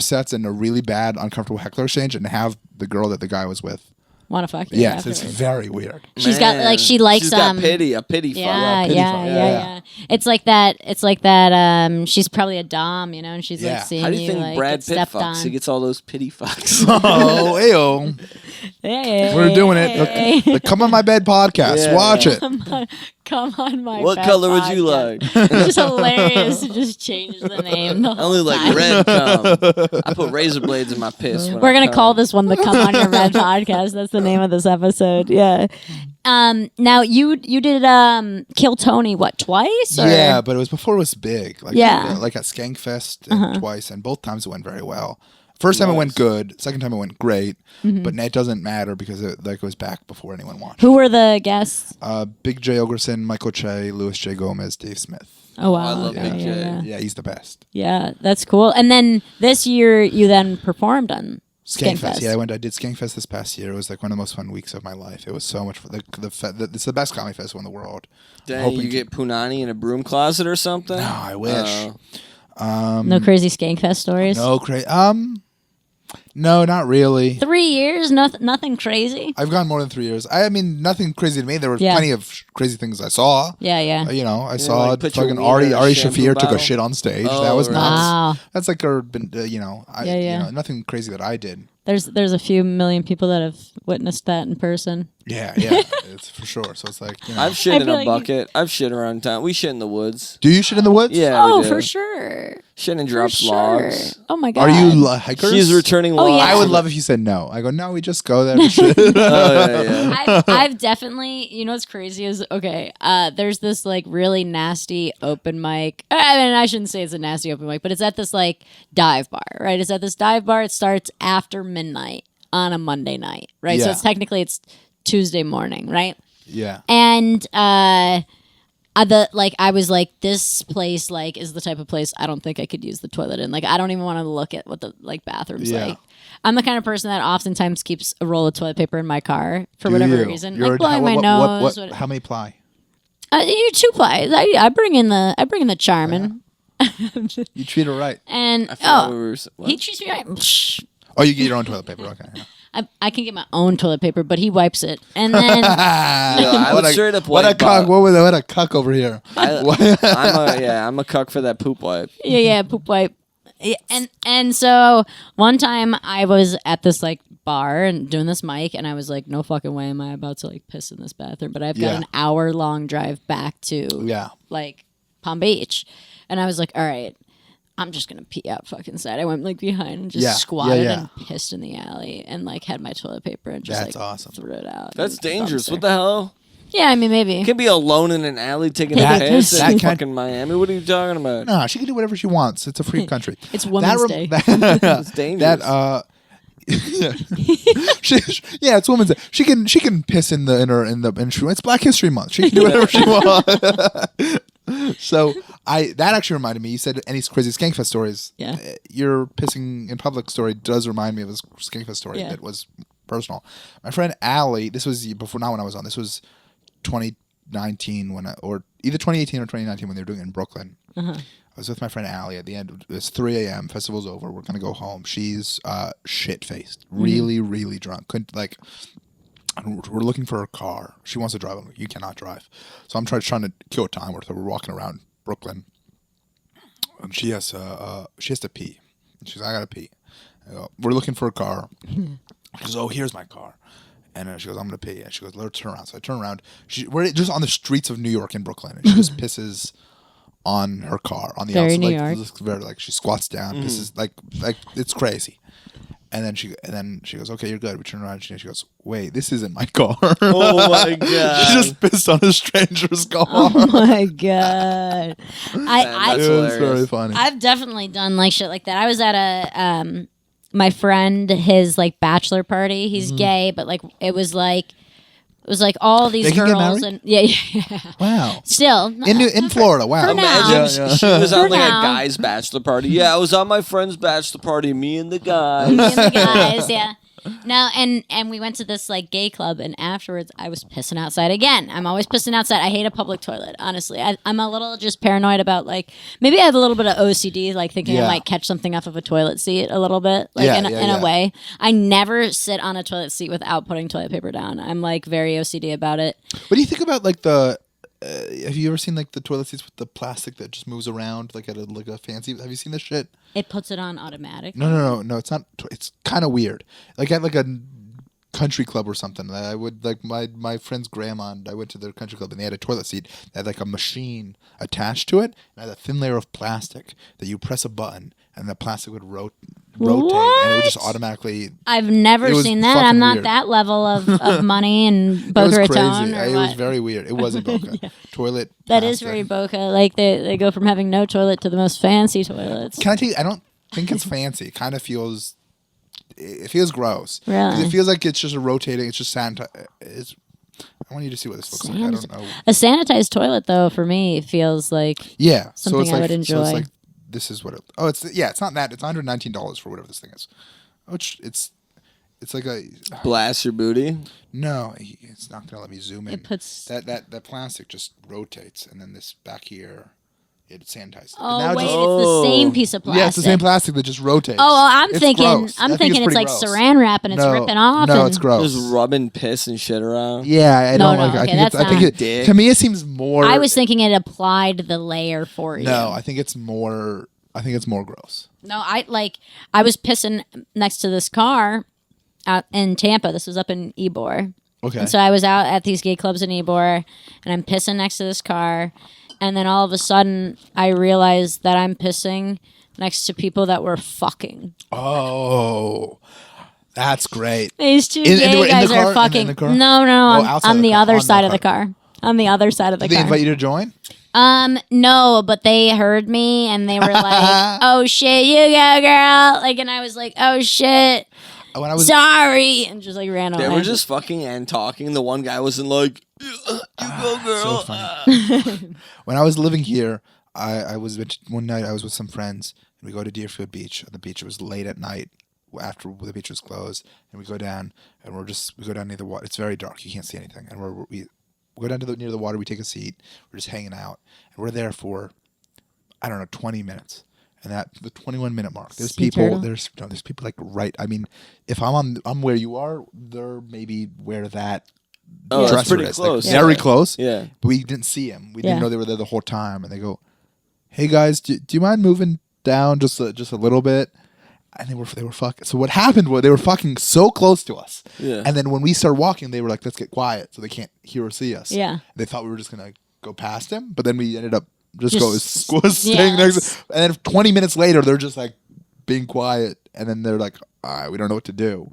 sets and a really bad, uncomfortable heckler exchange, and have the girl that the guy was with. Want to fuck you? Yes, it's afterwards. very weird. She's got like she likes She's got pity, a pity fuck. Yeah, pity fuck. yeah. It's like that. It's like that. She's probably a dom, you know, and she's Yeah. like seeing How do you think like, Brad get Pitt stepped fucks? He on. gets all those pity fucks. Oh, ayo. Hey, We're doing it. The Come On My Bed podcast. Yeah. Watch it. Come on, my. What bed color would you podcast. like? It's just hilarious to just change the name. The I only whole like time. red cum. I put razor blades in my piss. When We're I gonna cum. call this one the Come On Your Red podcast. That's the name of this episode. Yeah. Now you did Kill Tony twice? Or? Yeah, but it was before it was big. Like, Yeah. like at Skankfest and twice, and both times it went very well. First time it went good. Second time it went great. But it doesn't matter because it was back before anyone watched. Who were the guests? Big J. Ogerson, Michael Che, Louis J. Gomez, Dave Smith. Oh wow, I love okay, Big J. yeah. Yeah, he's the best. Yeah, that's cool. And then this year you then performed on Skankfest. Yeah, I did Skankfest this past year. It was like one of the most fun weeks of my life. It was so much fun. It's the best comedy festival in the world. Dang, you get Punani in a broom closet or something? No, I wish. No crazy Skankfest stories. No crazy. No, not really. 3 years, nothing crazy. I've gone more than 3 years. I mean, nothing crazy to me. There were Yeah. plenty of saw things I saw. Yeah, yeah. I saw like, put your fucking wiener in a Ari shampoo Shafir took a bottle. shit on stage. Oh, That was right. nuts. Wow. That's like nothing crazy that I did. There's a few million people that have witnessed that in person. Yeah, it's for sure. So it's like, I've shit I in feel a like- bucket. I've shit around town. We shit in the woods. Do you shit in the woods? Yeah, Oh, we do. for sure. Shit and For drops sure. logs. Oh my god. Are you hikers? She's returning Oh, logs. yeah. I would love if you said no. I go, no, we just go there to shit. Oh, yeah. I've definitely, you know what's crazy is, okay, there's this like really nasty open mic. I mean, I shouldn't say it's a nasty open mic, but it's at this like dive bar, right? It's at this dive bar. It starts after midnight on a Monday night, right? So Yeah. it's technically Tuesday morning, right? Yeah. And I was like, this place like is the type of place I don't think I could use the toilet in. Like, I don't even want to look at what the like bathroom's Yeah. like. I'm the kind of person that oftentimes keeps a roll of toilet paper in my car for Do whatever you? reason, You're like blowing my nose. How many ply? You 2 plies. I bring in the Charmin, You treat her right. and I forgot what we were what? he treats me right. Psh. Oh, you get your own toilet paper. Okay. Yeah. I can get my own toilet paper, but he wipes it, and then I would straight up what a wipe cuck! up. What a cuck over here. I'm a cuck for that poop wipe. yeah, poop wipe. Yeah, and so one time I was at this like bar and doing this mic, and I was like, no fucking way am I about to like piss in this bathroom. But I've got Yeah. an hour-long drive back to Yeah. like Palm Beach, and I was like, all right, I'm just gonna pee out fucking side. I went like behind and just Yeah. squatted Yeah. and pissed in the alley and like had my toilet paper and just That's like awesome. threw it out. That's and dangerous. dumpster. What the hell? Yeah, I mean maybe. You can be alone in an alley taking That- a piss that in kind- fucking Miami. What are you talking about? No, she can do whatever she wants. It's a free country. It's Women's Day. It's dangerous. That it's Women's Day. She can piss in the it's Black History Month. She can do whatever she wants. So that actually reminded me. You said any crazy Skankfest stories. Yeah. Your pissing in public story does remind me of a Skankfest story Yeah. that was personal. My friend Allie. This was before, not when I was on. This was 2019 or either 2018 or 2019 when they were doing it in Brooklyn. I was with my friend Allie. At the end, it's 3 a.m. Festival's over. We're gonna go home. She's shit faced, really, really drunk. Couldn't like. We're looking for her car. She wants to drive. I'm like, you cannot drive. So I'm trying to kill time with her. We're walking around Brooklyn, and she has to pee. And she's like, I gotta pee. I go, we're looking for a car. She goes, oh, here's my car. And she goes, I'm gonna pee. And she goes, let's turn around. So I turn around. We're just on the streets of New York in Brooklyn, and she just pisses on her car on the Very outside. New Like, York. looks very like she squats down, pisses like it's crazy. And then she goes, okay, you're good. We turn around. She goes, wait, this isn't my car. Oh my god! She just pissed on a stranger's car. Oh my god! I That's It was hilarious. very funny. I've definitely done like shit like that. I was at a my friend, his like bachelor party. He's gay, but like it was like all these They can get girls married? and yeah. Wow. Still in Florida. Wow. For now. Imagine she was For on like now. a guy's bachelor party. Yeah, I was on my friend's bachelor party. Me and the guys. Me and the guys, yeah. No, and we went to this like gay club, and afterwards I was pissing outside again. I'm always pissing outside. I hate a public toilet, honestly. I'm a little just paranoid about like maybe I have a little bit of OCD, like thinking Yeah. I might catch something off of a toilet seat a little bit, like Yeah, in yeah. a way. I never sit on a toilet seat without putting toilet paper down. I'm like very OCD about it. What do you think about like the? Have you ever seen like the toilet seats with the plastic that just moves around like at a fancy? Have you seen this shit? It puts it on automatic. No. It's not. It's kind of weird. Like at like a country club or something. I would like my friend's grandma. And I went to their country club and they had a toilet seat that had like a machine attached to it and had a thin layer of plastic that you press a button and the plastic would rotate, and it would just What? automatically. I've never It was seen that. fucking I'm not weird. that level of money and It was Boca crazy. Raton or It what. was very weird. It wasn't Boca. Toilet. That is plastic. very Boca. Like they go from having no toilet to the most fancy toilets. Can I tell you? I don't think it's fancy. It kind of feels. It feels gross. 'Cause Really? It feels like it's just a rotating. It's just sanitize. I want you to see what this looks like. I don't know. A sanitized toilet, though, for me, feels like Yeah. So Something it's I like. would So enjoy. it's like. This is what it. Oh, it's yeah. It's not that. It's $119 for whatever this thing is. Oh, it's like a. Blast your booty. No, it's not gonna let me zoom in. it puts. That plastic just rotates, and then this back here, it sanitizes. Oh Now wait, just- it's the same piece of plastic. yeah, it's the same plastic that just rotates. Oh, well, I'm It's thinking. gross. I I'm think thinking it's pretty like gross. Saran wrap and it's No, ripping off. No, and it's gross. Just rubbing piss and shit around. Yeah, I don't No, like. no, I okay, think it's. that's I think not- it. Dick. To me, it seems more. I was thinking it applied the layer for you. No, I think it's more. I think it's more gross. No, I was pissing next to this car out in Tampa. This was up in Ybor. Okay. And so I was out at these gay clubs in Ybor, and I'm pissing next to this car, and then all of a sudden I realized that I'm pissing next to people that were fucking. Oh, that's great. These two In- in gay the- in the guys car? are In fucking. the car? No, Oh, on, outside on the the car, other on the side of the car. car. On the other side of the Did they car. invite you to join? No, but they heard me and they were like, "Oh shit, you go, girl!" Like, and I was like, "Oh shit, When I was sorry," and just like ran away. They were just fucking and talking. The one guy wasn't like, "You go, girl." so funny. When I was living here, I was one night I was with some friends and we go to Deerfield Beach. On the beach, it was late at night after the beach was closed, and we go down and we go down near the water. It's very dark, you can't see anything, and we go down to near the water. We take a seat. We're just hanging out, and we're there for I don't know 20 minutes. And at the 21-minute mark, there's Sea people. turtle? There's people like right. I mean, if I'm where you are, they're maybe where that Oh, that's dresser pretty is, close. like, very Yeah. close. Yeah. But we didn't see him. We Yeah. didn't know they were there the whole time. And they go, "Hey guys, do you mind moving down just a little bit?" And they were fucking. So what happened was they were fucking so close to us. Yeah. And then when we started walking, they were like, "Let's get quiet," so they can't hear or see us. Yeah. They thought we were just gonna go past him, but then we ended up Just- staying yeah, next. And then 20 minutes later, they're just like being quiet, and then they're like, "All right, we don't know what to do."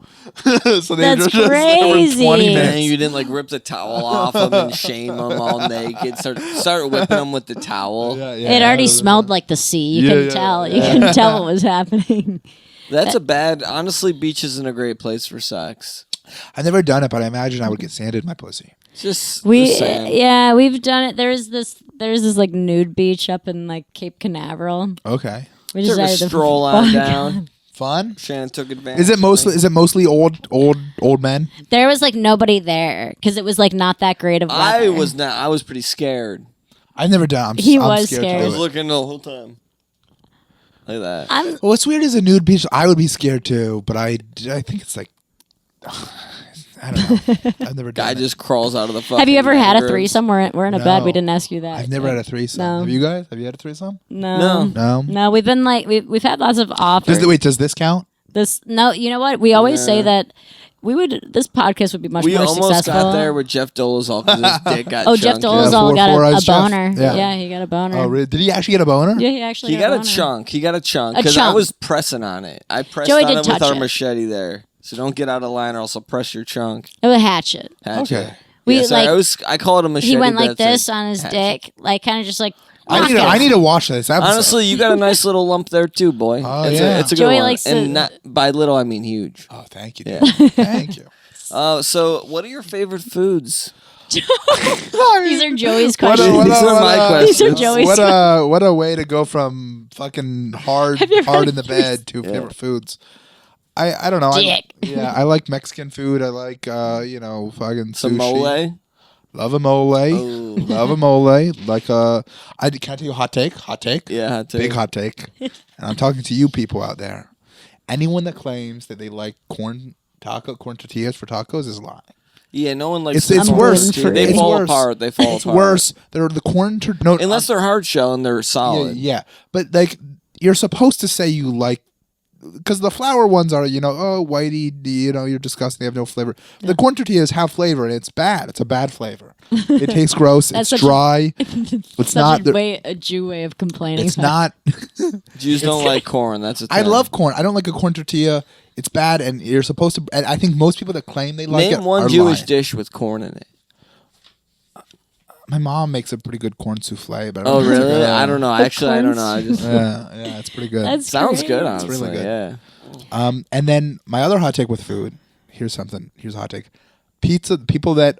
So they That's just there were 20 crazy. And minutes. you didn't like rip the towel off them and shame them all naked. Start whipping them with the towel. Yeah, It already smelled like the sea. You Yeah, couldn't yeah, tell. yeah. You couldn't tell what was happening. That's a bad. Honestly, beach isn't a great place for sex. I've never done it, but I imagine I would get sanded in my pussy. It's just We the same. yeah, we've done it. There's this like nude beach up in like Cape Canaveral. Okay. We Took a decided to stroll on fuck. down. Fun. Shannon took advantage. Is it mostly old men? There was like nobody there because it was like not that great of weather. I was not. I was pretty scared. I've never done. He I'm was scared. scared. I To was do it. looking the whole time. Like that. I'm Well, what's weird is a nude beach. I would be scared too, but I think it's like I don't know. I've never done Guy it. just crawls out of the fucking. Have you ever had a mangroves. threesome? We're in a bed. We No. didn't ask you that. I've never had a threesome. No. Have you guys? Have you had a threesome? No. No. No. We've been like we've had lots of offers. Does this count? This no, you know what? We always say Yeah. that this podcast would be much We more almost successful. got there with Jeff Dolezal because his dick got Oh, Jeff chunky. Dolezal four got eyes a Jeff. boner. Yeah. Yeah, he got a boner. Oh, really? Did he actually get a boner? Yeah, he actually He got a boner. chunk. He got a chunk A because I chunk. was pressing on it. I pressed Joey on did it with touch our it. machete there. So don't get out of line or else I'll press your chunk. It was a hatchet. Hatchet. Okay. We, Yeah, so like- I call it a machete. He went but like it's a this on his hatchet. dick, like kind of just like. I need to watch this episode. Honestly, you got a nice little lump there too, boy. Oh, it's yeah. it's a good Joey one. likes and to- not by little I mean huge. Oh, thank you. Yeah. Dude. Thank you. So what are your favorite foods? These are Joey's What questions. These are my questions. These are Joey's What a way to go from fucking hard you ever in had the bed to favorite foods. I don't know. Dick. I like Mexican food. I like fucking Some sushi. mole. Love a mole. Oh. Love a mole. Like can I tell you a hot take? Hot take. Yeah, hot take. Big hot take. And I'm talking to you people out there. Anyone that claims that they like corn tortillas for tacos is lying. Yeah, no one likes. It's corn worse. tortillas. They It's fall worse. apart. They fall It's apart. worse. They're the corn no Unless they're hard shell and they're solid. yeah. But like you're supposed to say you like because the flour ones are, oh, whitey, you're disgusting. They have no flavor. The corn tortillas have flavor, and it's bad. It's a bad flavor. It tastes gross. It's dry. It's not a Jew way of complaining. It's not. Jews don't like corn. That's a thing. I love corn. I don't like a corn tortilla. It's bad, and you're supposed to. And I think most people that claim they like it Name one are Jewish lying. dish with corn in it. My mom makes a pretty good corn souffle, but Oh, really? I don't know. Actually, I don't know. I just yeah, it's pretty good. That's sounds great. good. Honestly, really good. Yeah. And then my other hot take with food. Here's a hot take. Pizza. People that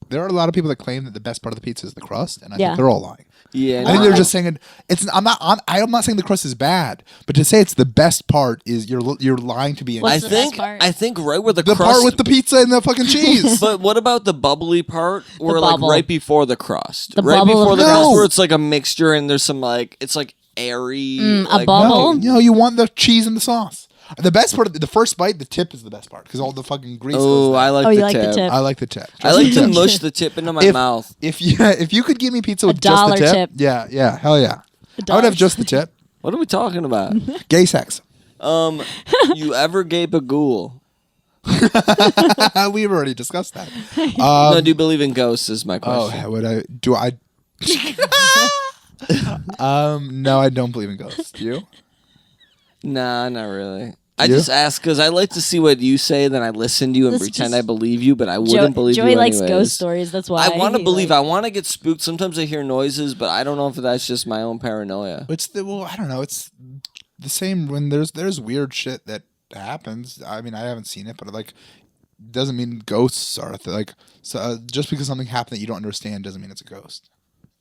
there are a lot of people that claim that the best part of the pizza is the crust, and I think they're all lying. Yeah. I think they're just saying it's. I'm not saying the crust is bad, but to say it's the best part is you're lying to be. What's the best part? I think right where the The crust. part with the pizza and the fucking cheese. But what about the bubbly part, or like bubble. right before the crust? The right bubble before of the crust. crust, where it's like a mixture and there's some it's like airy. a bubble? No, you want the cheese and the sauce. The best part of the first bite, the tip is the best part because all the fucking grease. Oh, goes I there. like Oh, the you like tip. the tip? I like the tip. I like to Just the tip. mush the tip into my mouth. If you could give me pizza with just dollar the tip, tip. yeah, hell yeah. I dollar would have just the tip. What are we talking about? Gay sex. You ever gape a ghoul? We've already discussed that. No, do you believe in ghosts? Is my question. Would I? Do I? No, I don't believe in ghosts. Do you? Nah, not really. I You? just ask because I like to see what you say, then I listen to you and This pretend just- I believe you, but I wouldn't believe Joey you likes anyways. ghost stories. That's why I want to he, believe. like- I want to get spooked. Sometimes I hear noises, but I don't know if that's just my own paranoia. I don't know. It's the same when there's weird shit that happens. I mean, I haven't seen it, but like, doesn't mean ghosts are just because something happened that you don't understand doesn't mean it's a ghost.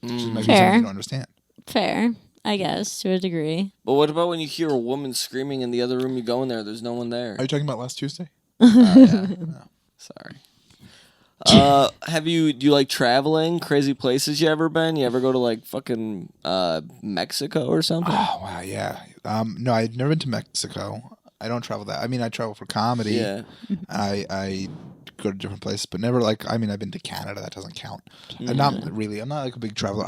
It just might be Fair. something you don't understand. Fair, I guess, to a degree. But what about when you hear a woman screaming in the other room? You go in there. There's no one there. Are you talking about last Tuesday? Sorry. Do you like traveling? Crazy places you ever been? You ever go to like fucking Mexico or something? Oh wow, yeah. No, I've never been to Mexico. I don't travel that. I mean, I travel for comedy. Yeah. I go to different places, but never like. I mean, I've been to Canada. That doesn't count. I'm not really. I'm not like a big traveler.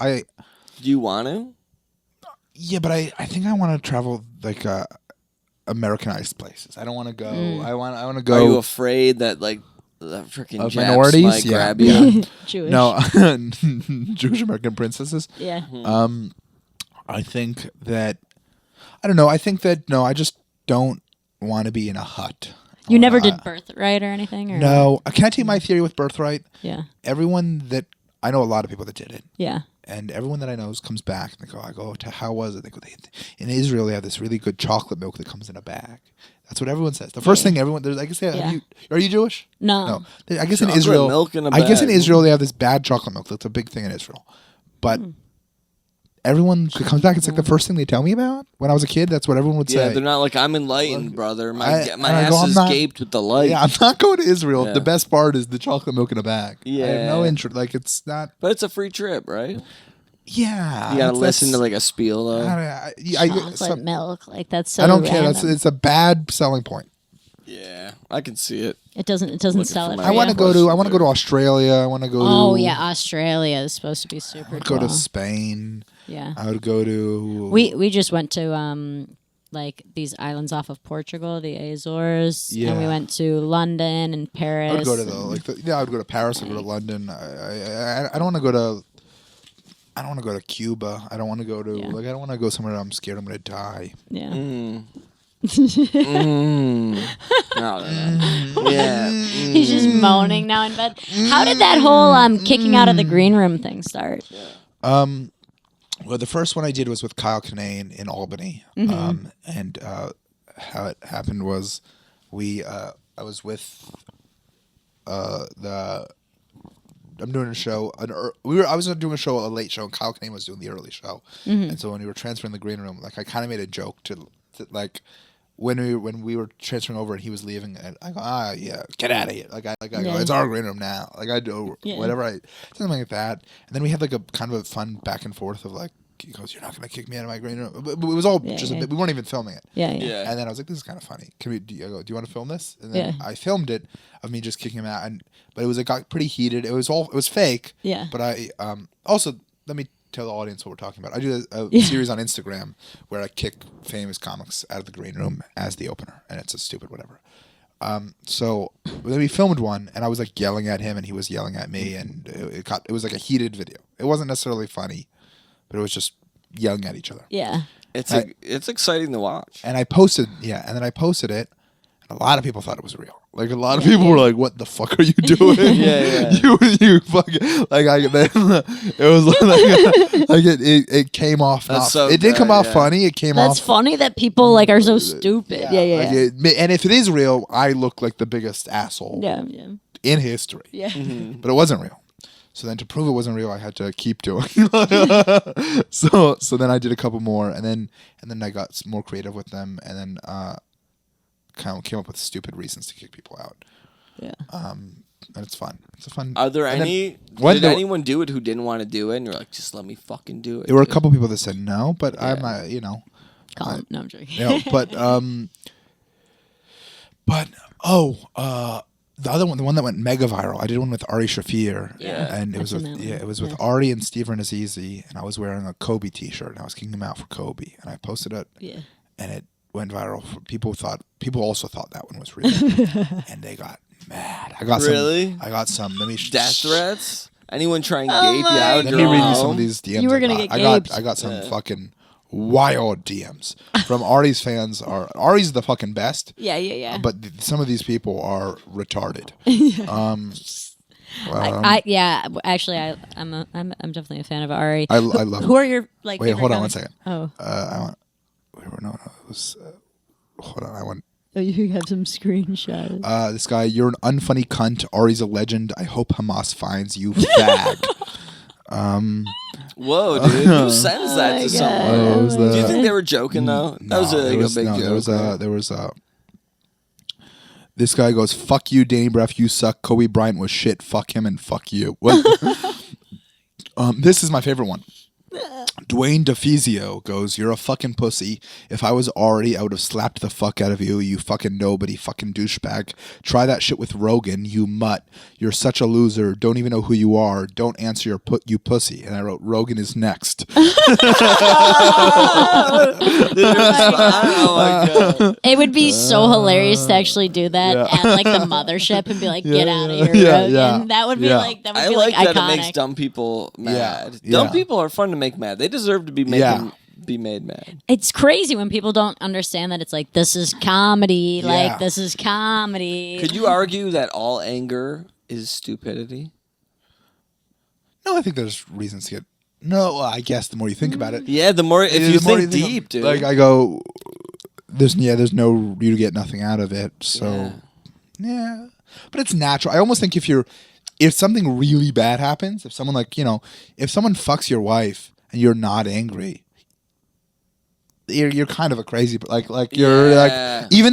Do you want to? Yeah, but I think I want to travel like Americanized places. I don't want to go. I want to go. Are you afraid that like the freaking Of Japs minorities? might Yeah. grab you? Jewish. No, Jewish American princesses. Yeah. I think that I don't know. I think that no, I just don't want to be in a hut. You never did Birthright or anything? Or? No. Can I tell you my theory with Birthright? Yeah. Everyone that I know, a lot of people that did it, Yeah. and everyone that I know comes back and they go, I go, how was it? They go, in Israel they have this really good chocolate milk that comes in a bag. That's what everyone says. The first thing everyone, I guess, Yeah. are you Jewish? No. I guess in Chocolate Israel, milk in a I guess in bag. Israel they have this bad chocolate milk. That's a big thing in Israel. But everyone who comes back, it's like the first thing they tell me about. When I was a kid, that's what everyone would Yeah, say. they're not like I'm enlightened, brother. My and I go, ass I'm is not- gaped with the light. Yeah, I'm not going to Israel. Yeah. The best part is the chocolate milk in a bag. I have no Yeah. interest. Like, it's not. But it's a free trip, right? Yeah. You gotta that's- listen to like a spiel though. Chocolate milk, like that's so. I don't care. random. It's a bad selling point. Yeah, I can see it. It doesn't Looking sell for it. my- for I want to you. go to. I want to go to Australia. I want to go. Oh to, yeah, Australia is supposed to be super Go cool. to Spain. Yeah. I would go to. We just went to like these islands off of Portugal, the Azores, and we Yeah. went to London and Paris. I would go to I would go to Paris. I'd go to London. I don't want to go to. I don't want to go to Cuba. I don't want to go to Yeah. I don't want to go somewhere I'm scared I'm gonna die. Yeah. Mm. Mm. No. Yeah. He's just moaning now in bed. How did that whole kicking out of the green room thing start? Well, the first one I did was with Kyle Kinane in Albany, and how it happened was I was with I'm doing a show. I was doing a show, a late show, and Kyle Kinane was doing the early show. And so when we were transferring the green room, like I kind of made a joke to like when we were transferring over and he was leaving, and I go, yeah, get out of here. I go, it's our green room now. Like I do whatever something like that. And then we had like a kind of a fun back and forth of like, he goes, you're not going to kick me out of my green room. But it was all just a bit. We weren't even filming it. Yeah. Yeah. And then I was like, this is kind of funny. I go, do you want to film this? And then I filmed it of me just kicking him out. But it got pretty heated. It was fake. Yeah. But I also, let me tell the audience what we're talking about. I do a series on Instagram where I kick famous comics out of the green room as the opener, and it's a stupid whatever. So then we filmed one, and I was like yelling at him, and he was yelling at me, and it was like a heated video. It wasn't necessarily funny, but it was just yelling at each other. Yeah. It's exciting to watch. And I posted, and then I posted it, and a lot of people thought it was real. Like a lot of people were like, "What the fuck are you doing?" you fucking like. It was like it came off. It did come off funny. It came off. That's funny that people like are so stupid. Yeah. And if it is real, I look like the biggest asshole. Yeah. In history. Yeah. But it wasn't real. So then to prove it wasn't real, I had to keep doing. So then I did a couple more, and then I got more creative with them, and then kind of came up with stupid reasons to kick people out. Yeah. And it's fun. It's a fun. Are there any? Did anyone do it who didn't want to do it, and you're like, just let me fucking do it? There were a couple people that said no, but I'm not. No, I'm joking. The other one, the one that went mega viral, I did one with Ari Shafir, and it was with Ari and Steven Azizi, and I was wearing a Kobe T-shirt, and I was kicking him out for Kobe, and I posted it, and it went viral. People also thought that one was real, and they got mad. I got some. Death threats. Anyone try and gape you out? Let me read you some of these DMs. You were gonna get gaped. I got some fucking wild DMs from Ari's fans. Ari's the fucking best. Yeah. But some of these people are retarded. Actually, I'm definitely a fan of Ari. I love. Who are your like? Wait, hold on comics? 1 second. Oh. It was. Hold on, I want. Oh, you have some screenshots. This guy, you're an unfunny cunt. Ari's a legend. I hope Hamas finds you, fag. Whoa, dude! Who sends that to someone? Do you think they were joking though? That was a big joke. There was this guy goes, "Fuck you, Danny Braff. You suck. Kobe Bryant was shit. Fuck him and fuck you." What? This is my favorite one. Dwayne DeFizio goes, "You're a fucking pussy. If I was Ari, I would have slapped the fuck out of you, you fucking nobody, fucking douchebag. Try that shit with Rogan, you mutt. You're such a loser. Don't even know who you are. Don't answer you pussy." And I wrote, "Rogan is next." Oh my God. It would be so hilarious to actually do that at like the mothership and be like, "Get out of here, Rogan." That would be like I like that iconic. it makes dumb people mad. Yeah. Dumb people are fun to make mad. They deserve to be made mad. It's crazy when people don't understand that it's like, this is comedy. Like, this is comedy. Could you argue that all anger is stupidity? No, I think there's reasons to get. No, I guess the more you think about it. Yeah, the more if you think deep, dude. Like I go, there's you get nothing out of it. So yeah, but it's natural. I almost think if something really bad happens, if someone if someone fucks your wife and you're not angry, you're kind of a crazy, even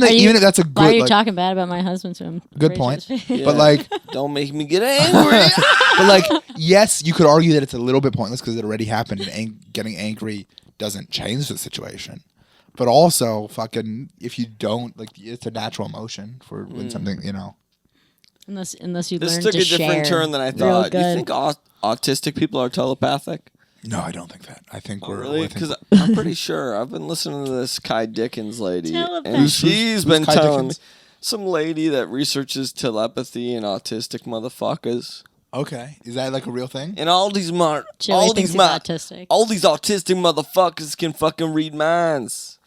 if that's a good. Why are you talking bad about my husband? So I'm good point. But don't make me get angry. But yes, you could argue that it's a little bit pointless because it already happened, and getting angry doesn't change the situation. But also, fucking, if you don't it's a natural emotion for when something Unless you this learn took to a share. different turn than I thought. You think autistic people are telepathic? No, I don't think that. I think we're really because I'm pretty sure I've been listening to this Kai Dickens lady, and she's been telling me some lady that researches telepathy and autistic motherfuckers. Okay, is that like a real thing? And all these autistic. All these autistic motherfuckers can fucking read minds.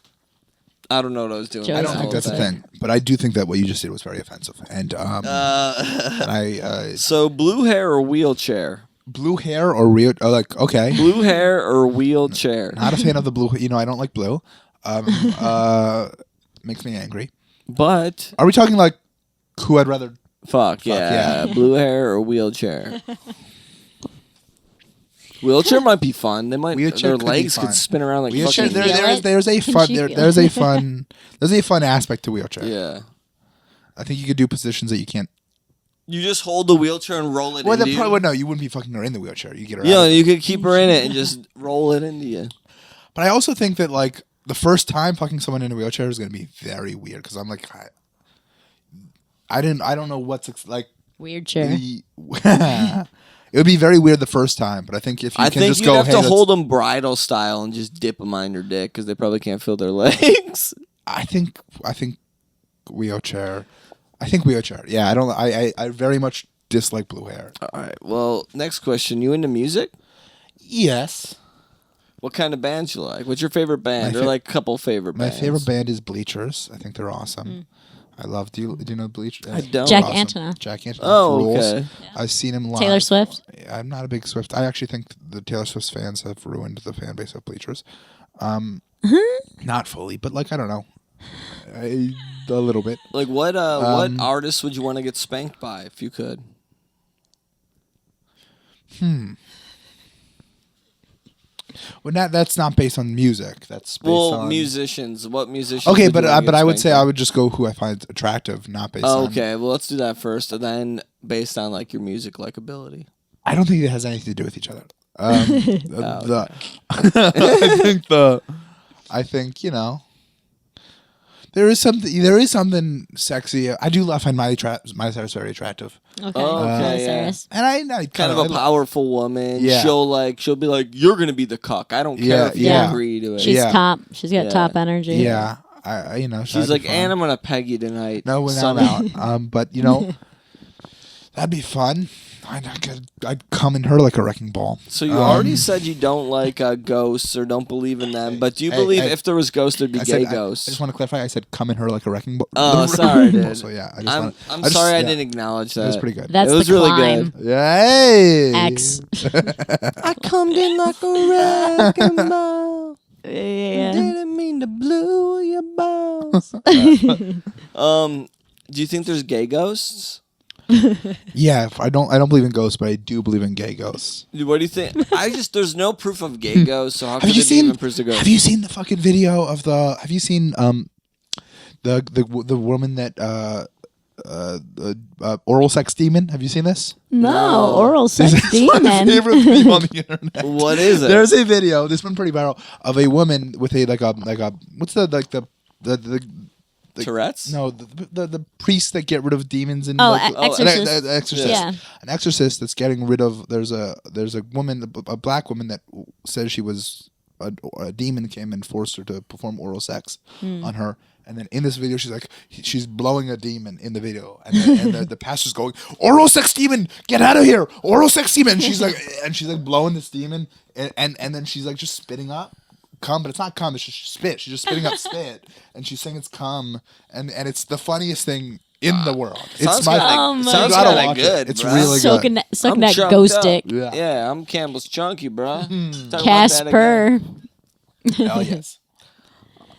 I don't know what I was doing. I don't think that's a thing, but I do think that what you just did was very offensive. And so blue hair or wheelchair? Blue hair or real? Okay. Blue hair or wheelchair? Not a fan of the blue. I don't like blue. Makes me angry. But are we talking like who I'd rather? Fuck yeah. Blue hair or wheelchair? Wheelchair might be fun. They might their legs could spin around like wheelchair. fucking. There's a fun aspect to wheelchair. Yeah, I think you could do positions that you can't. You just hold the wheelchair and roll it into you? No, you wouldn't be fucking her in the wheelchair. You get her out. Yeah, you could keep her in it and just roll it into you. But I also think that the first time fucking someone in a wheelchair is going to be very weird because I'm like, I don't know what's like weird chair. It would be very weird the first time, but I think if you I can think just you'd go, have hey, to let's- hold them bridal style and just dip them on your dick because they probably can't feel their legs. I think wheelchair. I think wheelchair. Yeah, I don't. I very much dislike blue hair. All right. Well, next question. You into music? Yes. What kind of bands you like? What's your favorite band? My Or fa- like a couple favorite My bands? favorite band is Bleachers. I think they're awesome. I love. Do you know Bleachers? I don't. Jack Awesome. Antonoff. Jack Antonoff. Oh, rules. okay. I've seen him live. Taylor Swift. I'm not a big Swift. I actually think the Taylor Swift fans have ruined the fan base of Bleachers. Not fully, but like I don't know, a little bit. Like what artist would you want to get spanked by if you could? Well, that's not based on music. That's based on Musicians. What musicians? Okay, would you wanna but get I would spanked say by? I would just go who I find attractive, not based Oh, on. okay, well let's do that first, and then based on like your music likability. I don't think it has anything to do with each other. Oh, I think you know. There is something sexy. I do find Miley Cyrus very attractive, Okay. Oh, okay, Miley yeah. Cyrus. and I Kind of a powerful woman. Yeah. She'll be like, you're gonna be the cuck. I don't care if you Yeah. agree to it. She's Yeah. top. She's got Yeah. top energy. Yeah, She's like, and I'm gonna peg you tonight. No, we're son not of-" out. But you know, that'd be fun. I'd come in her like a wrecking ball. So you already said you don't like ghosts or don't believe in them, but do you believe if there was ghosts, there'd be gay I ghosts? just want to clarify. I said come in her like a wrecking ball. Oh, sorry, dude. So yeah, I'm sorry I didn't acknowledge that. It was pretty good. That's It was the really climb. good. Yay! X. I come in like a wrecking ball. Yeah. Didn't mean to blow your balls. Do you think there's gay ghosts? Yeah, I don't believe in ghosts, but I do believe in gay ghosts. What do you think? There's no proof of gay ghosts, so how could Have you there be seen? even proof of ghosts? Have you seen the fucking video of the? Have you seen the woman that oral sex demon? Have you seen this? No, oral sex This is my demon. favorite meme on the internet. What is it? There's a video. This one pretty viral of a woman with a like a what's the Tourette's? no the priests that get rid of demons and Oh, like, exorcist. an exorcist. Yeah. An exorcist that's getting rid of. There's a woman, a black woman that says she was a demon came and forced her to perform oral sex on her. And then in this video, she's blowing a demon in the video, and the pastor's going, "Oral sex demon, get out of here! Oral sex demon!" She's like blowing this demon, and then she's like just spitting up cum, but it's not cum; it's just spit. She's just spitting up spit, and she's saying it's cum, and it's the funniest thing in the world. Sounds It's my kinda- Oh my sounds you gotta kinda watch good, it. It's bro. really Sucking good. sucking I'm that chunked ghost up. dick. Yeah. I'm Campbell's chunky, bro. Talk about that again. Casper. Oh yes.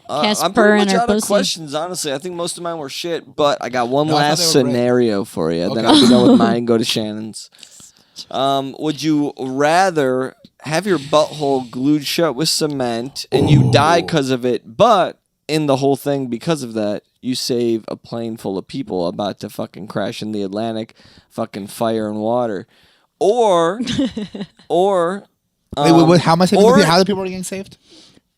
I'm Casper pretty and much her out of pussy. questions, honestly. I think most of mine were shit, but I got one No, I thought last they were great. scenario for you. Then Okay. I'll be done with mine and go to Shannon's. Would you rather have your butthole glued shut with cement and you die because of it, but in the whole thing, because of that, you save a plane full of people about to fucking crash in the Atlantic, fucking fire and water, or Wait, how am I saving or- people? How are the people are getting saved?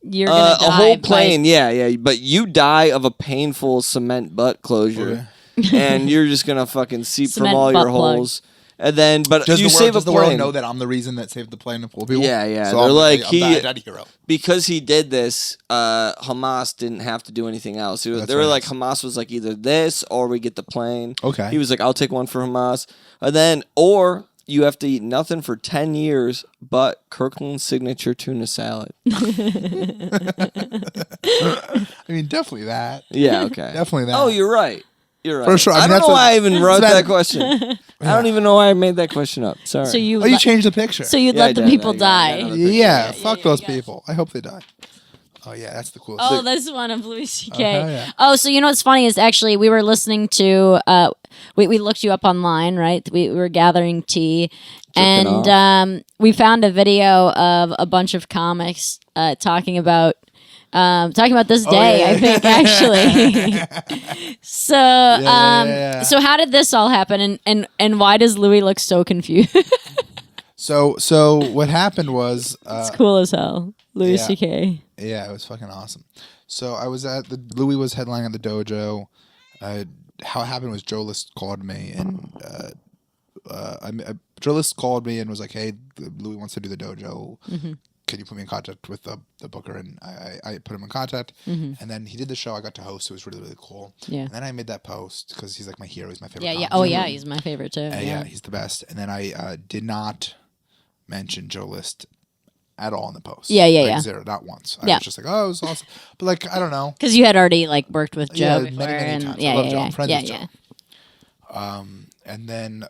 You're gonna die. a whole by- plane, yeah, but you die of a painful cement butt closure, and you're just gonna fucking seep from Cement all your butt plug. holes, and then but Does you the world, save a does the world plane know that I'm the reason that saved the plane of poor people? Yeah. So They're I'm like, I'm not a hero. because he did this. Hamas didn't have to do anything else. They That's were right. like, Hamas was like either this or we get the plane. Okay. He was like, I'll take one for Hamas, and then or you have to eat nothing for 10 years but Kirkland's signature tuna salad. I mean, definitely that. Yeah, okay. Definitely that. Oh, you're right. You're right. For sure. I I, mean, don't that's know a- why I even wrote that- that question. I don't even know why I made that question up. Sorry. So you Oh, you changed the picture. so you'd Yeah, I let the did. people I die. know. yeah, fuck those people. I hope they die. Oh yeah, that's the coolest. Oh, that's one of Louie CK. hell yeah. Oh, so you know what's funny is actually we were listening to we looked you up online, right? We were gathering tea, and we found a video of a bunch of comics talking about this day. yeah. I think actually. So yeah. so how did this all happen, and why does Louis look so confused? So what happened was It's cool as hell, Louis yeah. CK. yeah, it was fucking awesome. So I was at Louis was headlining at the dojo. How it happened was Joe List called me and Joe List called me and was like, "Hey, Louie wants to do the dojo. Can you put me in contact with the booker?" And I put him in contact, and then he did the show. I got to host. It was really, really cool. Yeah. And then I made that post because he's like my hero. He's my favorite. Yeah, yeah. comic. Oh, yeah. He's my favorite too. Yeah, he's the best. And then I did not mention Joe List at all in the post. Yeah, yeah, like, yeah. Zero, not once. I Yeah. was just like, oh, it was awesome. But like, I don't know. Because you had already like worked with Joe Yeah, before, many and times. I yeah, love yeah, Joe. yeah. I'm friends yeah, with yeah. Joe. And then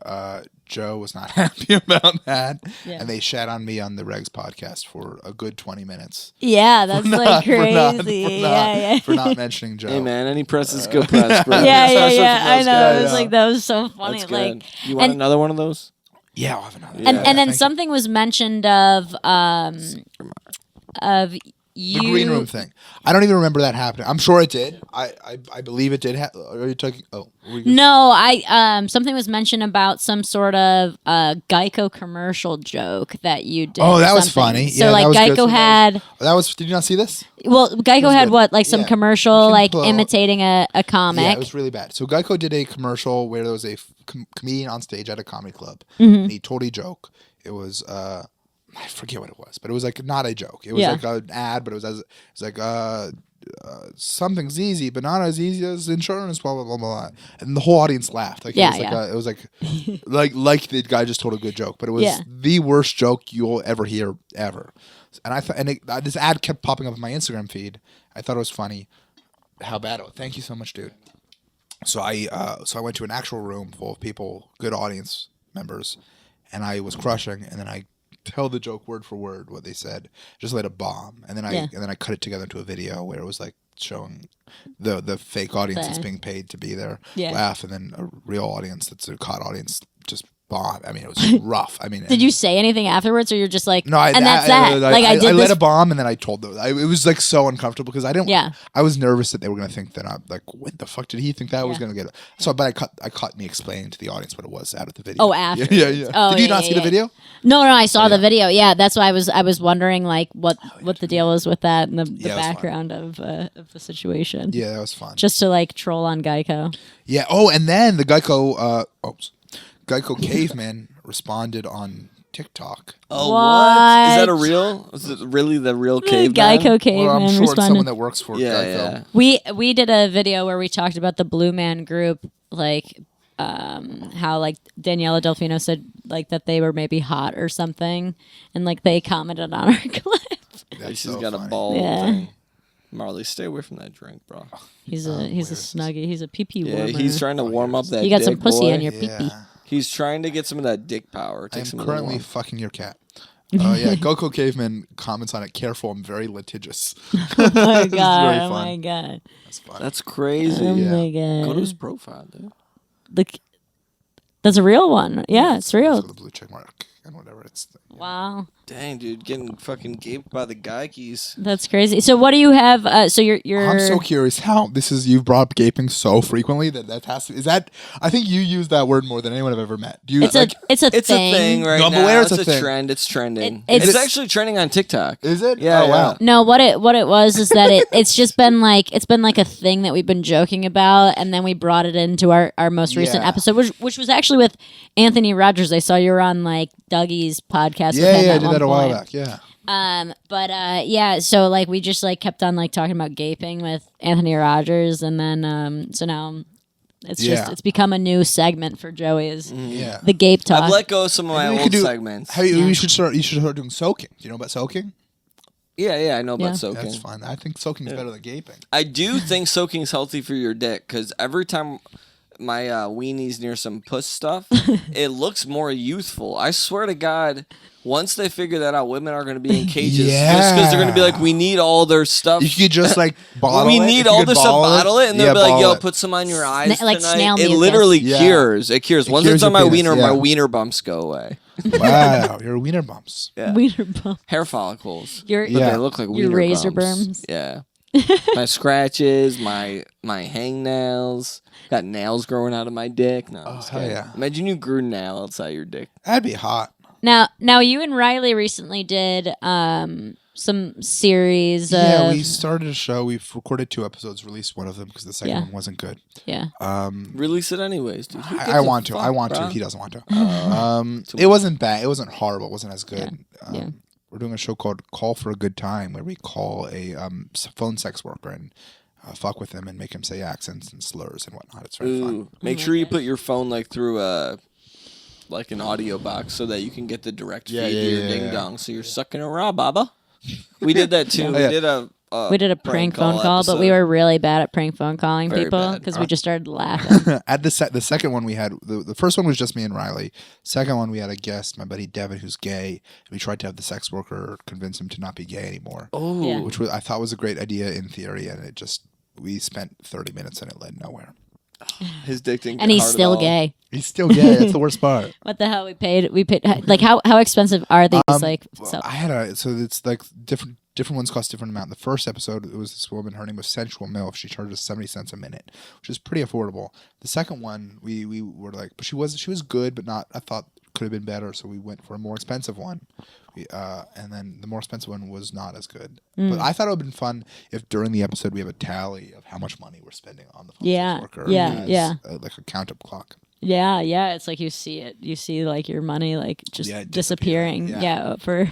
Joe was not happy about that, Yeah. and they shat on me on the Regs podcast for a good 20 minutes. Yeah, that's like crazy. Yeah. For not mentioning Joe. Hey man, any press is good press, bro. Yeah, Especially yeah. from I those know. guys. It was like that was so funny. That's Like, good. You want and- another one of those? Yeah, I'll have another. Yeah. and then Thank you. something was mentioned of you. The green room thing. I don't even remember that happening. I'm sure it did. I believe it did. Are you talking? Oh, were you No, something was mentioned about some sort of Geico commercial joke that you did. Oh, or that was something. funny. So Yeah, like that was good. Geico had That was. Did you not see this? Geico was had good. what, like some Yeah. commercial You can like pull- imitating a comic. Yeah, it was really bad. So Geico did a commercial where there was a comedian on stage at a comedy club, Mm-hmm. and he told a joke. It was I forget what it was, but it was like not a joke. It was Yeah. like an ad, but it was like something's easy, but not as easy as insurance. Blah blah blah blah. And the whole audience laughed. Like Yeah, it was like like the guy just told a good joke, but it was Yeah. the worst joke you'll ever hear ever. And I thought, this ad kept popping up on my Instagram feed. I thought it was funny. How bad it was. Thank you so much, dude. So I went to an actual room full of people, good audience members, and I was crushing. And then I tell the joke word for word what they said, just let it bomb. And then I cut it together into a video where it was like showing the fake audience that's being paid to be there laugh, and then a real audience that's a caught audience just bomb. I mean, it was rough. I mean, Did you say anything afterwards, or you're just like, no, and that's that? Like I did I this. let a bomb, and then I told them. It was like so uncomfortable because I didn't. Yeah. I was nervous that they were gonna think that I'm like, what the fuck did he think that I was gonna get? So, but I cut me explaining to the audience what it was out of the video. Oh, after. Yeah. Oh, Did you yeah, not yeah, see the yeah. video? No, I saw the video. Yeah, that's why I was wondering like what the deal was with that and the Yeah, it was fun. background of the situation. Yeah, that was fun. Just to like troll on Geico. Yeah. Oh, and then the Geico caveman responded on TikTok. Oh, What? Is that a real? Is it really the real The caveman? Geico caveman Well, I'm sure it's responded. someone that works for Yeah, Geico. yeah. We did a video where we talked about the Blue Man Group, like how like Daniela Delfino said like that they were maybe hot or something, and like they commented on our clip. That's She's so got a funny. ball Yeah. thing. Marley, stay away from that drink, bro. He's where a is this? snuggie. He's a pee pee Yeah, warmer. he's trying to warm up that. You got some dick, pussy boy. on your pee pee. Yeah. He's trying to get some of that dick power. I Take am some of the currently warmth. fucking your cat. Yeah, Geico caveman comments on it. Careful, I'm very litigious. Oh my This is god! very Oh fun. my god! That's fun. That's crazy. Oh Yeah. my god! Go to his profile, dude. Look, that's a real one. Yeah, it's Let's real. go to the blue check mark and whatever it's. Wow, Dang, dude, getting fucking gaped by the Geikis. that's crazy. So what do you have? So you're. I'm so curious how this is. You've brought up gaping so frequently that has to. Is that? I think you use that word more than anyone I've ever met. Do you? It's like, it's a It's thing. a thing right No, I'm now. aware It's it's a a thing. trend. It's trending. It's- It's actually trending on TikTok. Is it? Yeah. Oh, wow. No, what it was is that it's just been like a thing that we've been joking about, and then we brought it into our most recent Yeah. episode, which was actually with Anthony Rogers. I saw you were on like Dougie's podcast. with Yeah, him I at did one that a while point. back. Yeah. Yeah, so like we just like kept on like talking about gaping with Anthony Rogers, and then so now it's Yeah. it's become a new segment for Joey is Yeah. the gape talk. I've let go of some of my Maybe we old could do- segments. You should start. You should start doing soaking. Do you know about soaking? Yeah, I know Yeah. about soaking. That's fine. I think soaking is better than gaping. I do think soaking is healthy for your dick because every time my weenie's near some puss stuff, it looks more youthful. I swear to God, once they figure that out, women are going to be in cages just because they're going to be like, we need all their stuff. You could just like bottle we it. need If you all could this stuff, bottle it, and they'll yeah, be like, bottle yo, it. put some on your eyes like tonight. snail It mucus. literally Yeah. cures. It cures. Once cures it's on your my penis, wiener, yeah. my wiener bumps go away. Wow, you're wiener bumps. Yeah. Wiener bump. Hair follicles. Your But Yeah. they look like Your wiener razor bumps. berms. Yeah. My scratches, my hangnails, got nails growing out of my dick. No, I'm just hell kidding. yeah. Imagine you grew nail outside your dick. That'd be hot. Now you and Riley recently did some series. Yeah, we started a show. We've recorded 2 episodes, released one of them because the second Yeah. one wasn't good. Yeah. Release it anyways, dude. Who gives I a want to. fuck, I want bro? to. He doesn't want to. It wasn't bad. It wasn't horrible. It wasn't as good. Yeah. We're doing a show called Call for a Good Time where we call a phone sex worker and fuck with him and make him say accents and slurs and whatnot. It's very fun. Ooh, make sure you put your phone like through like an audio box so that you can get the direct feed to your ding dong. So you're sucking a raw baba. We did that too. Yeah. We did a prank phone call, but we were really bad at prank phone calling Very people bad. because we just started laughing. At the second one we had the first one was just me and Riley. Second one we had a guest, my buddy Devin, who's gay. And we tried to have the sex worker convince him to not be gay anymore. Oh, Yeah. Which I thought was a great idea in theory, and we spent 30 minutes and it led nowhere. his dick didn't And get he's hard at still all. gay. He's still gay. That's the worst part. What the hell? We paid like how expensive are these? So I had so it's like different ones cost different amount. The first episode, it was this woman. Her name was Sensual MILF. She charged us 70 cents a minute, which is pretty affordable. The second one, we were like, but she was good, but not. I thought could have been better, so we went for a more expensive one. And then the more expensive one was not as good. But I thought it would have been fun if during the episode we have a tally of how much money we're spending on the phone sex worker. Like a count up clock. yeah, it's like you see it. You see like your money like just disappearing. Yeah. For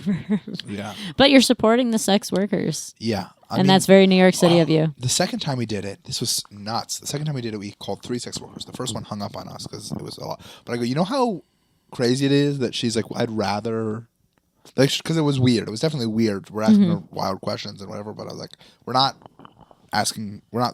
Yeah. But you're supporting the sex workers. Yeah. And that's very New York City of you. The second time we did it, this was nuts. The second time we did it, we called 3 sex workers. The first one hung up on us because it was a lot. But I go, you know how crazy it is that she's like, I'd rather, like, because it was weird. It was definitely weird. We're asking her wild questions and whatever, but I was like, we're not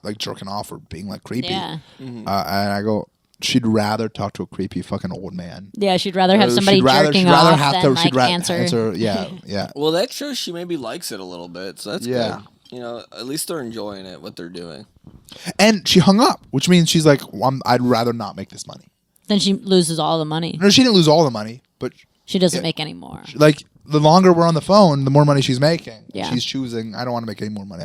like jerking off or being like creepy. Yeah. And I go, she'd rather talk to a creepy fucking old man. Yeah, she'd rather have somebody jerking off than like answer. Yeah. Well, that shows she maybe likes it a little bit, so that's Yeah. good. You know, at least they're enjoying it, what they're doing. And she hung up, which means she's like, I'd rather not make this money. Then she loses all the money. No, she didn't lose all the money, but She doesn't make any more. like the longer we're on the phone, the more money she's making. Yeah. She's choosing, I don't want to make any more money.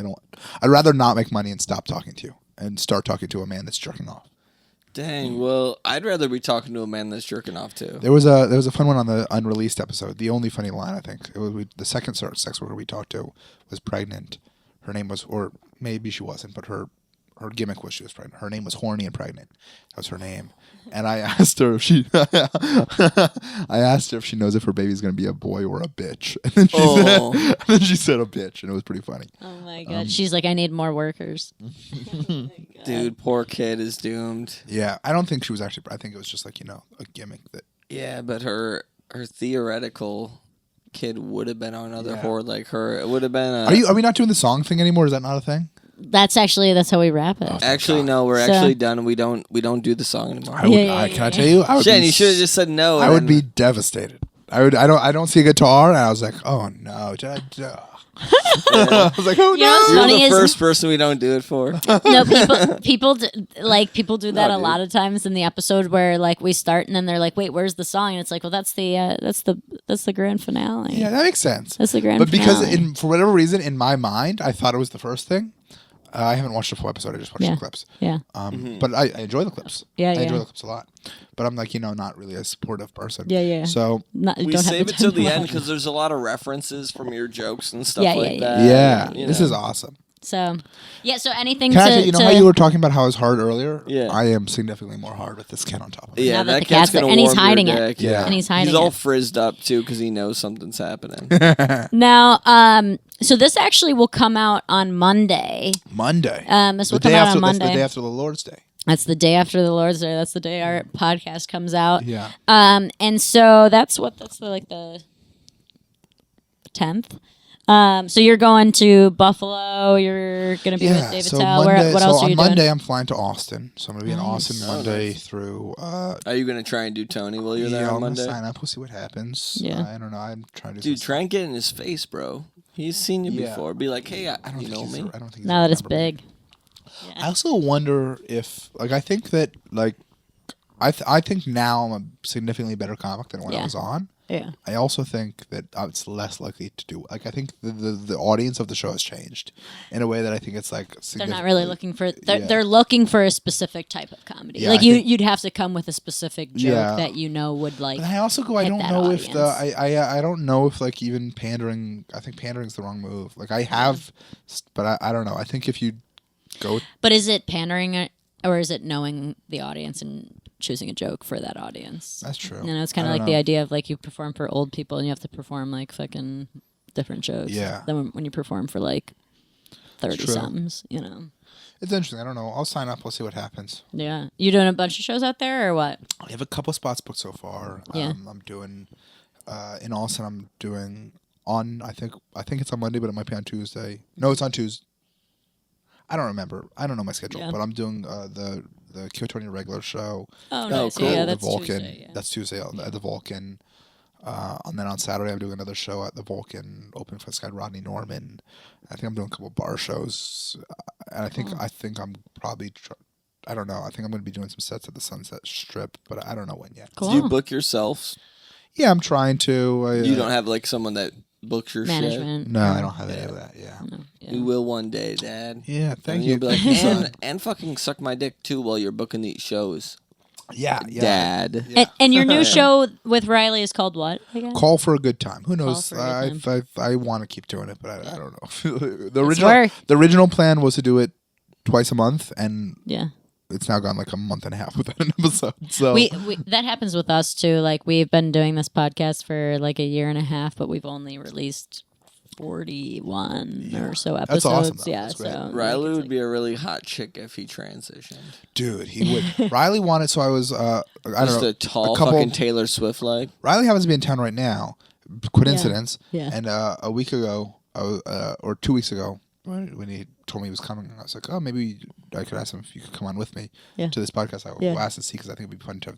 I'd rather not make money and stop talking to you and start talking to a man that's jerking off. Dang, well, I'd rather be talking to a man that's jerking off too. There was a fun one on the unreleased episode. The only funny line, I think, it was the second sex worker we talked to was pregnant. Her name was, or maybe she wasn't, but her gimmick was she was pregnant. Her name was Horny and Pregnant. That was her name. And I asked her if she knows if her baby's going to be a boy or a bitch. And then she said a bitch, and it was pretty funny. Oh my god. She's like, I need more workers. Dude, poor kid is doomed. Yeah, I don't think she was actually. I think it was just like a gimmick that. Yeah, but her theoretical kid would have been on another whore like her. It would have been. Are we not doing the song thing anymore? Is that not a thing? That's how we wrap it. Actually, no, we're actually done. We don't do the song anymore. Can I tell you? Shane, you should have just said no. I would be devastated. I don't see a guitar, and I was like, oh no. I was like, oh You know what's no. You're funny the is- first person we don't do it for. No, people do that a lot of times in the episode where like we start and then they're like, wait, where's the song? And it's like, well, that's the grand finale. Yeah, that makes sense. That's the grand But because finale. for whatever reason, in my mind, I thought it was the first thing. I haven't watched the full episode. I just watched the clips. Yeah. But I enjoy the clips. Yeah, I yeah. enjoy the clips a lot. But I'm like, not really a supportive person. Yeah. So You We don't have save the it till time the to end watch. because there's a lot of references from your jokes and stuff Yeah, like yeah, that. this is awesome. So anything Can I to tell you, how you were talking about how I was hard earlier? Yeah. I am significantly more hard with this cat on top of it. Yeah, Now that that the cat's cat's gonna there, and he's warm your hiding it. dick. Yeah. And he's hiding all it. frizzed up too because he knows something's happening. Now, so this actually will come out on Monday. Monday. This will come out on Monday. That's the day after the Lord's Day. That's the day after the Lord's Day. That's the day our podcast comes out. Yeah. And so that's the 10th. So you're going to Buffalo. You're going to be with Dave so Attell. Monday, What else are on you Monday, doing? I'm flying to Austin. So I'm going to be in Austin Monday through... Are you gonna try and do Tony while you're there I'm on going to Monday? sign up. We'll see what happens. Yeah. I don't know. I'm trying to do Dude, some try and get in his face, bro. He's seen you Yeah. before. Be like, hey, I don't you think know he's- me. I don't think he's Now that it's remember me. big. I also wonder if, I think that, I think now I'm a significantly better comic than when I Yeah. was on. Yeah. I also think that it's less likely to do. Like I think the audience of the show has changed in a way that I think it's like They're not really looking for. Yeah. They're looking for a specific type of comedy. Yeah, like I think- you'd have to come with a specific joke Yeah. that would like. But I also go. I hit don't that know if audience. I don't know if like even pandering. I think pandering's the wrong move. Like I have, but I don't know. I think if you go. But is it pandering or is it knowing the audience and choosing a joke for that audience? That's true. You know, it's kind I of don't like the know. idea of like you perform for old people and you have to perform like fucking different jokes. Yeah. Than when you perform for like 30 true. somethings, you know. It's interesting. I don't know. I'll sign up. We'll see what happens. Yeah. You doing a bunch of shows out there or what? I have a couple spots booked so far. Yeah. I'm doing in Austin. I'm doing on. I think it's on Monday, but it might be on Tuesday. No, it's on Tuesday. I don't remember. I don't know my schedule, Yeah. but I'm doing the Kyoto regular show. Oh, nice. cool. Yeah, the that's Vulcan. Tuesday, yeah. That's Tuesday at the Vulcan. And then on Saturday, I'm doing another show at the Vulcan, open for this guy Rodney Norman. I think I'm doing a couple bar shows, and I think I'm probably. I don't know. I think I'm going to be doing some sets at the Sunset Strip, but I don't know when yet. Cool. Do you book yourself? Yeah, I'm trying to. You don't have like someone that books your shit? Management. No, I don't have any of that. Yeah. No, yeah. You will one day, Dad. Yeah. Thank And you. you'll be like, and fucking suck my dick too while you're booking these shows. Yeah. Dad. Yeah. And your new show with Riley is called what again? Call for a good time. Who knows? for a good I want to keep doing it, but I don't know. work. The original plan was to do it twice a month, and Yeah. it's now gone like a month and a half without an episode. So We that happens with us too. Like we've been doing this podcast for like a year and a half, but we've only released 41 or so episodes. That's awesome, though. Yeah, That's great. so Riley like, would be a really hot chick if he transitioned. dude, he would. Riley wanted, so I was. I don't Just know. a tall couple- fucking Taylor Swift like. Riley happens to be in town right now. Coincidence. Yeah. And a week ago, or 2 weeks ago, when he told me he was coming, I was like, oh, maybe I could ask him if you could come on with me Yeah. to this podcast. I Yeah. will ask and see because I think it'd be fun to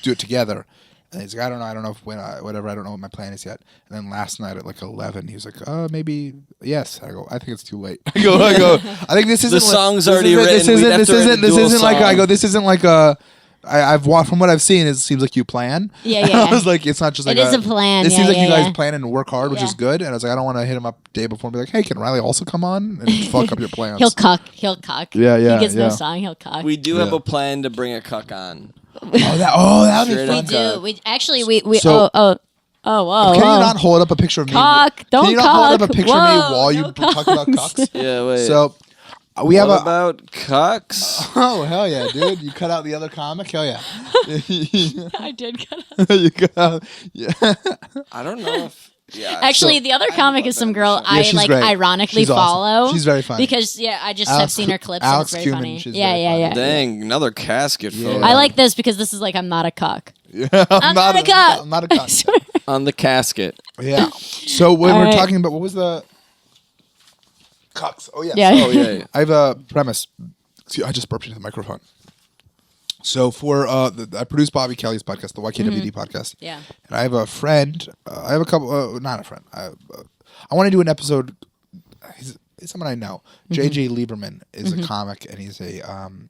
do it together. And he's like, I don't know if whatever. I don't know what my plan is yet. And then last night at like 11, he was like, maybe yes. I go, I think it's too late. I go. I think this isn't. The song's already written. This isn't like I go. This isn't like a. I've watched from what I've seen. It seems like you plan. Yeah, And yeah. I was like, it's not just like It is a plan, It yeah, seems like yeah, you guys yeah. plan and work hard, which Yeah. is good. And I was like, I don't want to hit him up the day before and be like, hey, can Riley also come on and fuck up your plans? he'll cuck. Yeah, yeah, He gets no yeah. song. He'll cuck. We do have Yeah. a plan to bring a cuck on. that would be Straight fun. up. do. We actually we So- whoa. Can you not hold up a picture of me? Cock, don't Can you not hold up a cock. picture of me Whoa, while you no talk about cocks. cocks? Yeah, wait. So we have what a. about cucks? Oh hell yeah, dude! You cut out the other comic. Hell yeah. I did cut You cut out, yeah. I don't know if. Yeah. Actually, the other comic is some girl I she's like great. ironically She's awesome. follow. She's very funny. Because I just Alex have seen her clips Alex and it's very Cumin, funny. she's Yeah, very yeah, funny. yeah. Dang, another casket Yeah. photo. I like this because this is like I'm not a cuck. Yeah, I'm not a cuck. I'm not a cuck. on the casket. Yeah. So when All we're right. talking about what was the cucks? Oh yeah. Yeah. So Oh yeah. I have a premise. See, I just burped into the microphone. So for I produce Bobby Kelly's podcast, the YKWd podcast. Yeah. And I have a friend. I have a couple. Not a friend. I want to do an episode. He's someone I know. JJ Lieberman is a comic, and he's a.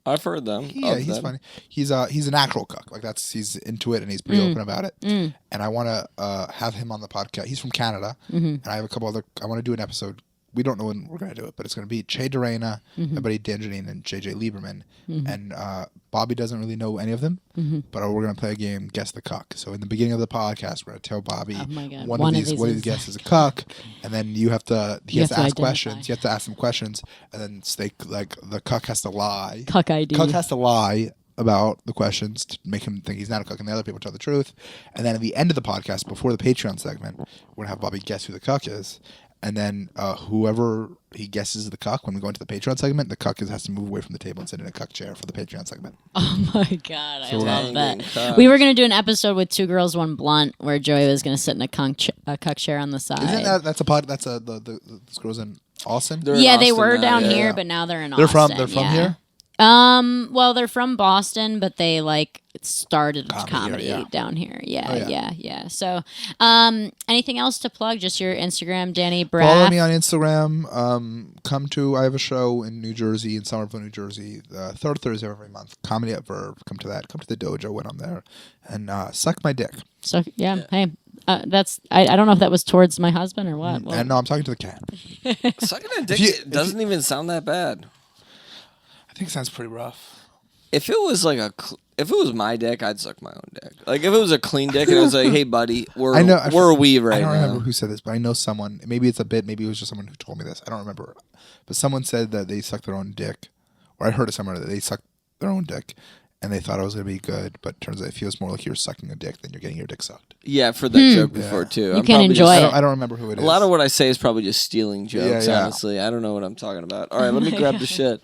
I've heard them. Yeah, of he's them. funny. He's an actual cook. Like he's into it and he's pretty open about it. And I want to have him on the podcast. He's from Canada, and I have a couple other. I want to do an episode. We don't know when we're gonna do it, but it's gonna be Che Dorena, my buddy Dan Janine, and JJ Lieberman. And Bobby doesn't really know any of them, but we're gonna play a game, Guess the Cuck. So in the beginning of the podcast, we're gonna tell Bobby Oh my God. one One of of these these guests is a cuck, and then he has to ask identify. questions. You have to ask them questions, and then the cuck has to lie. Cuck ID. Cuck has to lie about the questions to make him think he's not a cuck, and the other people tell the truth. And then at the end of the podcast, before the Patreon segment, we're gonna have Bobby guess who the cuck is, and then whoever he guesses the cuck, when we go into the Patreon segment, the cuck has to move away from the table and sit in a cuck chair for the Patreon segment. Oh my god, I love that. cucks. We were gonna do an episode with Two Girls One Blunt where Joey was gonna sit in a cuck chair on the side. Isn't that's a pod? That's the those girls in Austin. They're in yeah, they Austin were now, down yeah. here, but now they're in They're Austin. from yeah. here. Well, they're from Boston, but they like started Comedy comedy here, yeah. down here. Yeah, Oh, yeah. yeah. So, anything else to plug? Just your Instagram, Danny Braff. Follow me on Instagram. I have a show in New Jersey, in Somerville, New Jersey, third Thursday of every month. Comedy at Verve. Come to that. Come to the dojo when I'm there, and suck my dick. So yeah, hey, That's I don't know if that was towards my husband or what. And no, I'm talking to the cat. Sucking a dick doesn't even sound that bad. I think it sounds pretty rough. If it was like if it was my dick, I'd suck my own dick. Like if it was a clean dick and I was like, "Hey, buddy, where are we right now?" I don't remember who said this, but I know someone. Maybe it's a bit. Maybe it was just someone who told me this. I don't remember. But someone said that they sucked their own dick, or I heard it somewhere that they sucked their own dick, and they thought it was gonna be good. But turns out it feels more like you're sucking a dick than you're getting your dick sucked. Yeah, I've heard that joke before too. You can enjoy it. I don't remember who it is. A lot of what I say is probably just stealing jokes. Yeah. Honestly, I don't know what I'm talking about. All right, let me grab the shit.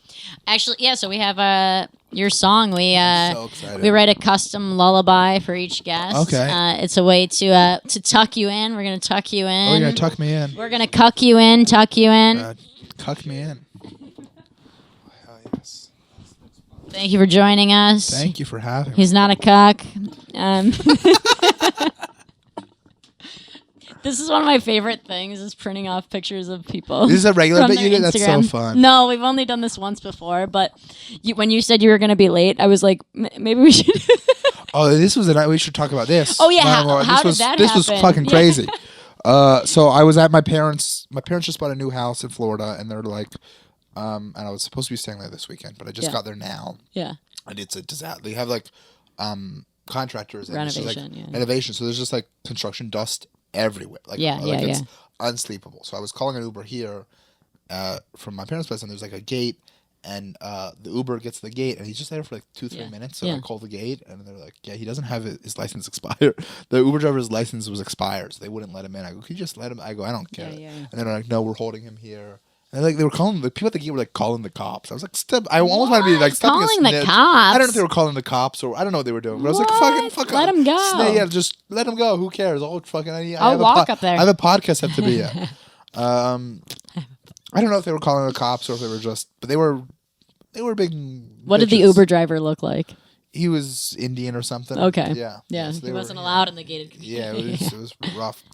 Actually, yeah. So we have your song. I'm so excited. We write a custom lullaby for each guest. Okay. It's a way to tuck you in. We're gonna tuck you in. Oh, you're gonna tuck me in. We're gonna cuck you in, tuck you in. Cuck me in. Hell yes. Thank you for joining us. Thank you for having me. He's not a cuck. This is one of my favorite things: is printing off pictures of people. This is a regular from bit their you did? That's so Instagram. fun. No, we've only done this once before, but when you said you were going to be late, I was like, maybe we should. Oh, this was the night we should talk about this. Oh, yeah, how this did that This was happen? fucking Yeah. crazy. So I was at my parents. My parents just bought a new house in Florida, and they're like, and I was supposed to be staying there this weekend, but I just got there now. Yeah. And it's a disaster. They have like contractors and Renovation, it's just, like, yeah. renovation. So there's just like construction dust everywhere. Like, it's unsleepable. So I was calling an Uber here from my parents' place, and there's like a gate, and the Uber gets to the gate, and he's just there for like 2-3 minutes. So I call the gate, and they're like, "Yeah, he doesn't have his license expired. The Uber driver's license was expired, so they wouldn't let him in." I go, "Can you just let him?" I go, "I don't care." And they're like, "No, we're holding him here." And they were calling the people at the gate were like calling the cops. I was like, "Stop!" I almost wanted to be like, "Stop calling being a the snitch." cops? I don't know if they were calling the cops or I don't know what they were doing. But I was like, "Fuck, Let him go. Yeah, just let him go. Who cares? I'll fucking. I'll walk up there. I have a podcast I have to be at. I don't know if they were calling the cops or if they were just, but they were big. What did the Uber driver look like? He was Indian or something. Okay. Yeah. So he wasn't allowed in the gated community. Yeah, it was rough.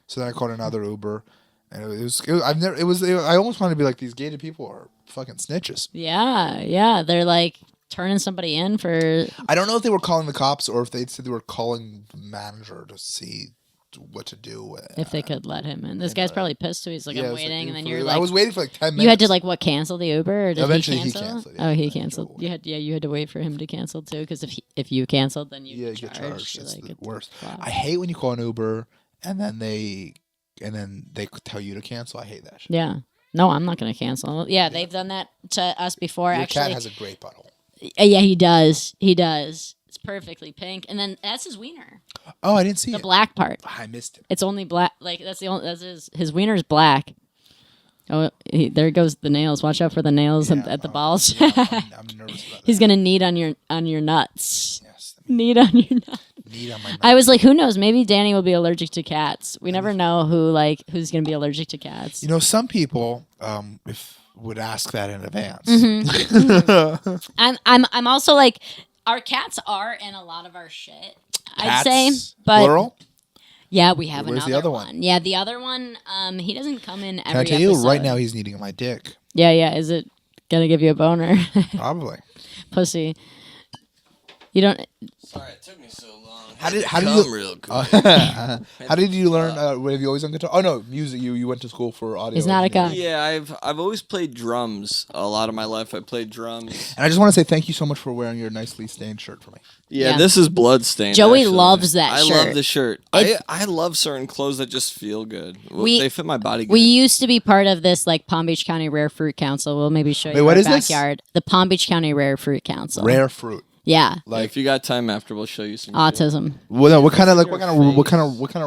So then I called another Uber, and I almost wanted to be like, these gated people are fucking snitches. Yeah. They're like turning somebody in for. I don't know if they were calling the cops or if they said they were calling the manager to see what to do. If they could let him in. This guy's probably pissed too. He's like, I'm waiting, and then you're like, I was waiting for like 10 minutes. You had to like cancel the Uber, or did Eventually he cancel? he canceled. Oh, he canceled. You had to wait for him to cancel too, because if you canceled, then you get charged. It's like, the worst. wow. I hate when you call an Uber and then they tell you to cancel. I hate that shit. Yeah. No, I'm not gonna cancel. Yeah, they've done that to us before. Your actually, cat has a great butthole. Yeah, he does. It's perfectly pink, and then that's his wiener. Oh, I didn't see The it. black part. I missed it. It's only black. Like that's his wiener's black. Oh, there goes the nails. Watch out for the nails at the balls. Yeah, I'm nervous about that. He's gonna knead on your nuts. Yes. Knead on your nuts. Knead on my nuts. I was like, who knows? Maybe Danny will be allergic to cats. We never know who's gonna be allergic to cats. You know, some people would ask that in advance. Mm-hmm. I'm also like, our cats are in a lot of our shit. I'd say, but plural. yeah, we have Where's another the other one? Yeah, the other one. He doesn't come in every. Can I tell you episode. right now? He's needing my dick. Yeah. Is it gonna give you a boner? Probably. Pussy. You don't. Sorry, it took me so long. How did Come you? real quick. How did you learn? Have you always done guitar? Oh no, music. You went to school for audio. He's not a engineering. cock. Yeah, I've always played drums. A lot of my life, I played drums. And I just want to say thank you so much for wearing your nicely stained shirt for me. Yeah, Yeah. this is bloodstained. Joey actually. loves that I shirt. love the shirt. I love certain clothes that just feel good. They fit my body good. We used to be part of this like Palm Beach County Rare Fruit Council. We'll maybe show you what our is this? backyard. The Palm Beach County Rare Fruit Council. Rare fruit. Yeah. Like, if you got time after, we'll show you some. Autism. Well, no, what kind of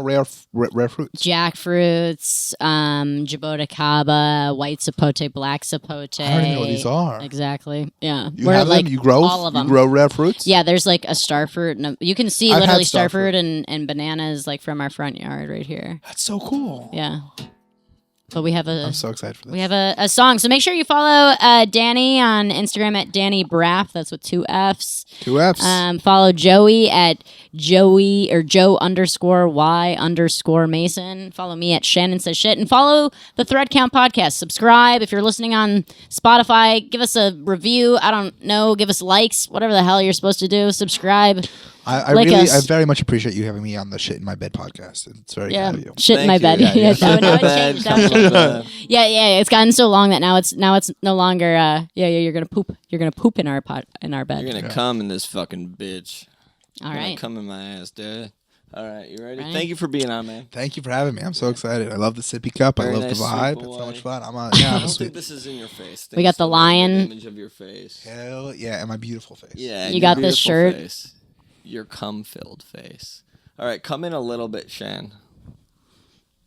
rare fruits? Jackfruits, jaboticaba, white sapote, black sapote. I don't even know what these are. Exactly. Yeah. You have like them? You grow all of them. You grow rare fruits? Yeah, there's like a star fruit, and you can see I've literally had star star fruit and bananas like from our front yard right here. That's so cool. Yeah. But we have I'm so excited for this. we have a song. So make sure you follow Danny on Instagram at Danny Braff. That's with 2 Fs. 2 Fs. Follow Joey at Joe_Y_Mason. Follow me at Shannon Says Shit. And follow the Thread Count Podcast. Subscribe. If you're listening on Spotify, give us a review. I don't know. Give us likes. Whatever the hell you're supposed to do. Subscribe. I Like really, us. I very much appreciate you having me on the Shit in My Bed podcast. It's very Yeah, kind of you. shit in my Thank bed. you. Yeah, Yeah, now it Bed, changed. come on, bed. Yeah. It's gotten so long that now it's no longer. You're gonna poop. You're gonna poop in our bed. You're gonna come in this fucking bitch. All You're gonna right. come in my ass, dude. All right, you ready? Right. Thank you for being on, man. Thank you for having me. I'm so excited. I love the sippy cup. I Very love nice, the vibe. sweet It's so boy. much fun. I'm I a don't sweet. think this is in your face. We got the lion. Image of your face. Hell yeah, and my beautiful face. Yeah, You and got your this beautiful shirt. Face. Your cum-filled face. All right, come in a little bit, Shan.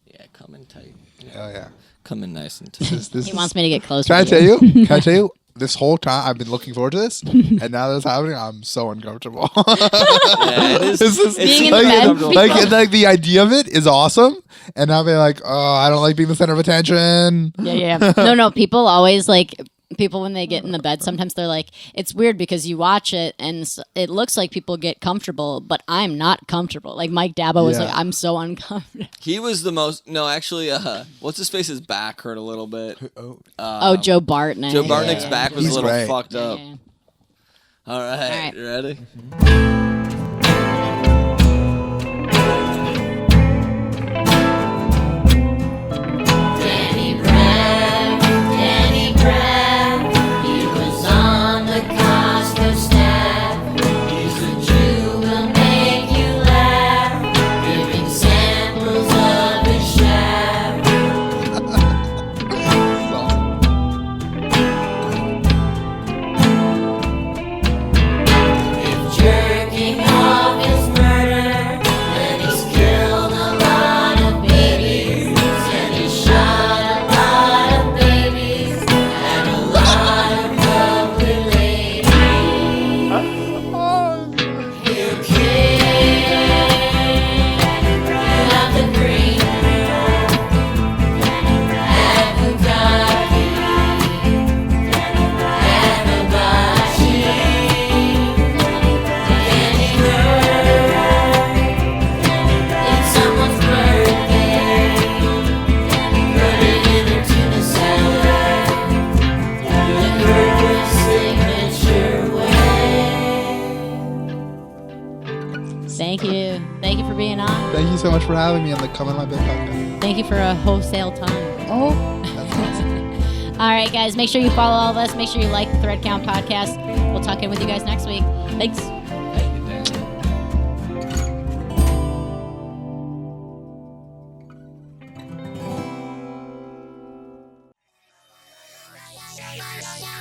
Yeah, come in tight. Hell yeah. Come in nice and tight. This He is- wants me to get closer. Can I to tell you? Can I tell you? This whole time I've been looking forward to this, and now that it's happening, I'm so uncomfortable. Yeah, it is. This is Being in like, the bed. like the idea of it is awesome, and I'll be like, oh, I don't like being the center of attention. Yeah. No. People always like. People when they get in the bed, sometimes they're like, it's weird because you watch it and it looks like people get comfortable, but I'm not comfortable. Like Mike Dabo was Yeah. like, I'm so uncomfortable. He was the most. No, actually, what's his face's back hurt a little bit. Oh, Joe Bartnick. Joe Bartnick's Yeah. back was He's a little great. fucked up. Yeah. All right, right. you ready? Danny Braff, he was on the Costco staff. He's a Jew, will make you laugh, giving samples of his shaft. If jerking off is murder, then he's killed a lot of babies, and he shot a lot of babies and a lot of lovely ladies. He'll kill out the green at Bugatti and Hibachi. Danny Braff, it's someone's birthday. Put it in a tuna salad, the Gerber signature way. Thank you for being on. Thank you so much for having me on the Come in My Bed podcast. Thank you for a wholesale time. Oh, that's awesome. All right, guys, make sure you follow all of us. Make sure you like the Thread Count podcast. We'll talk in with you guys next week. Thanks. Thank you, Danny. Yeah.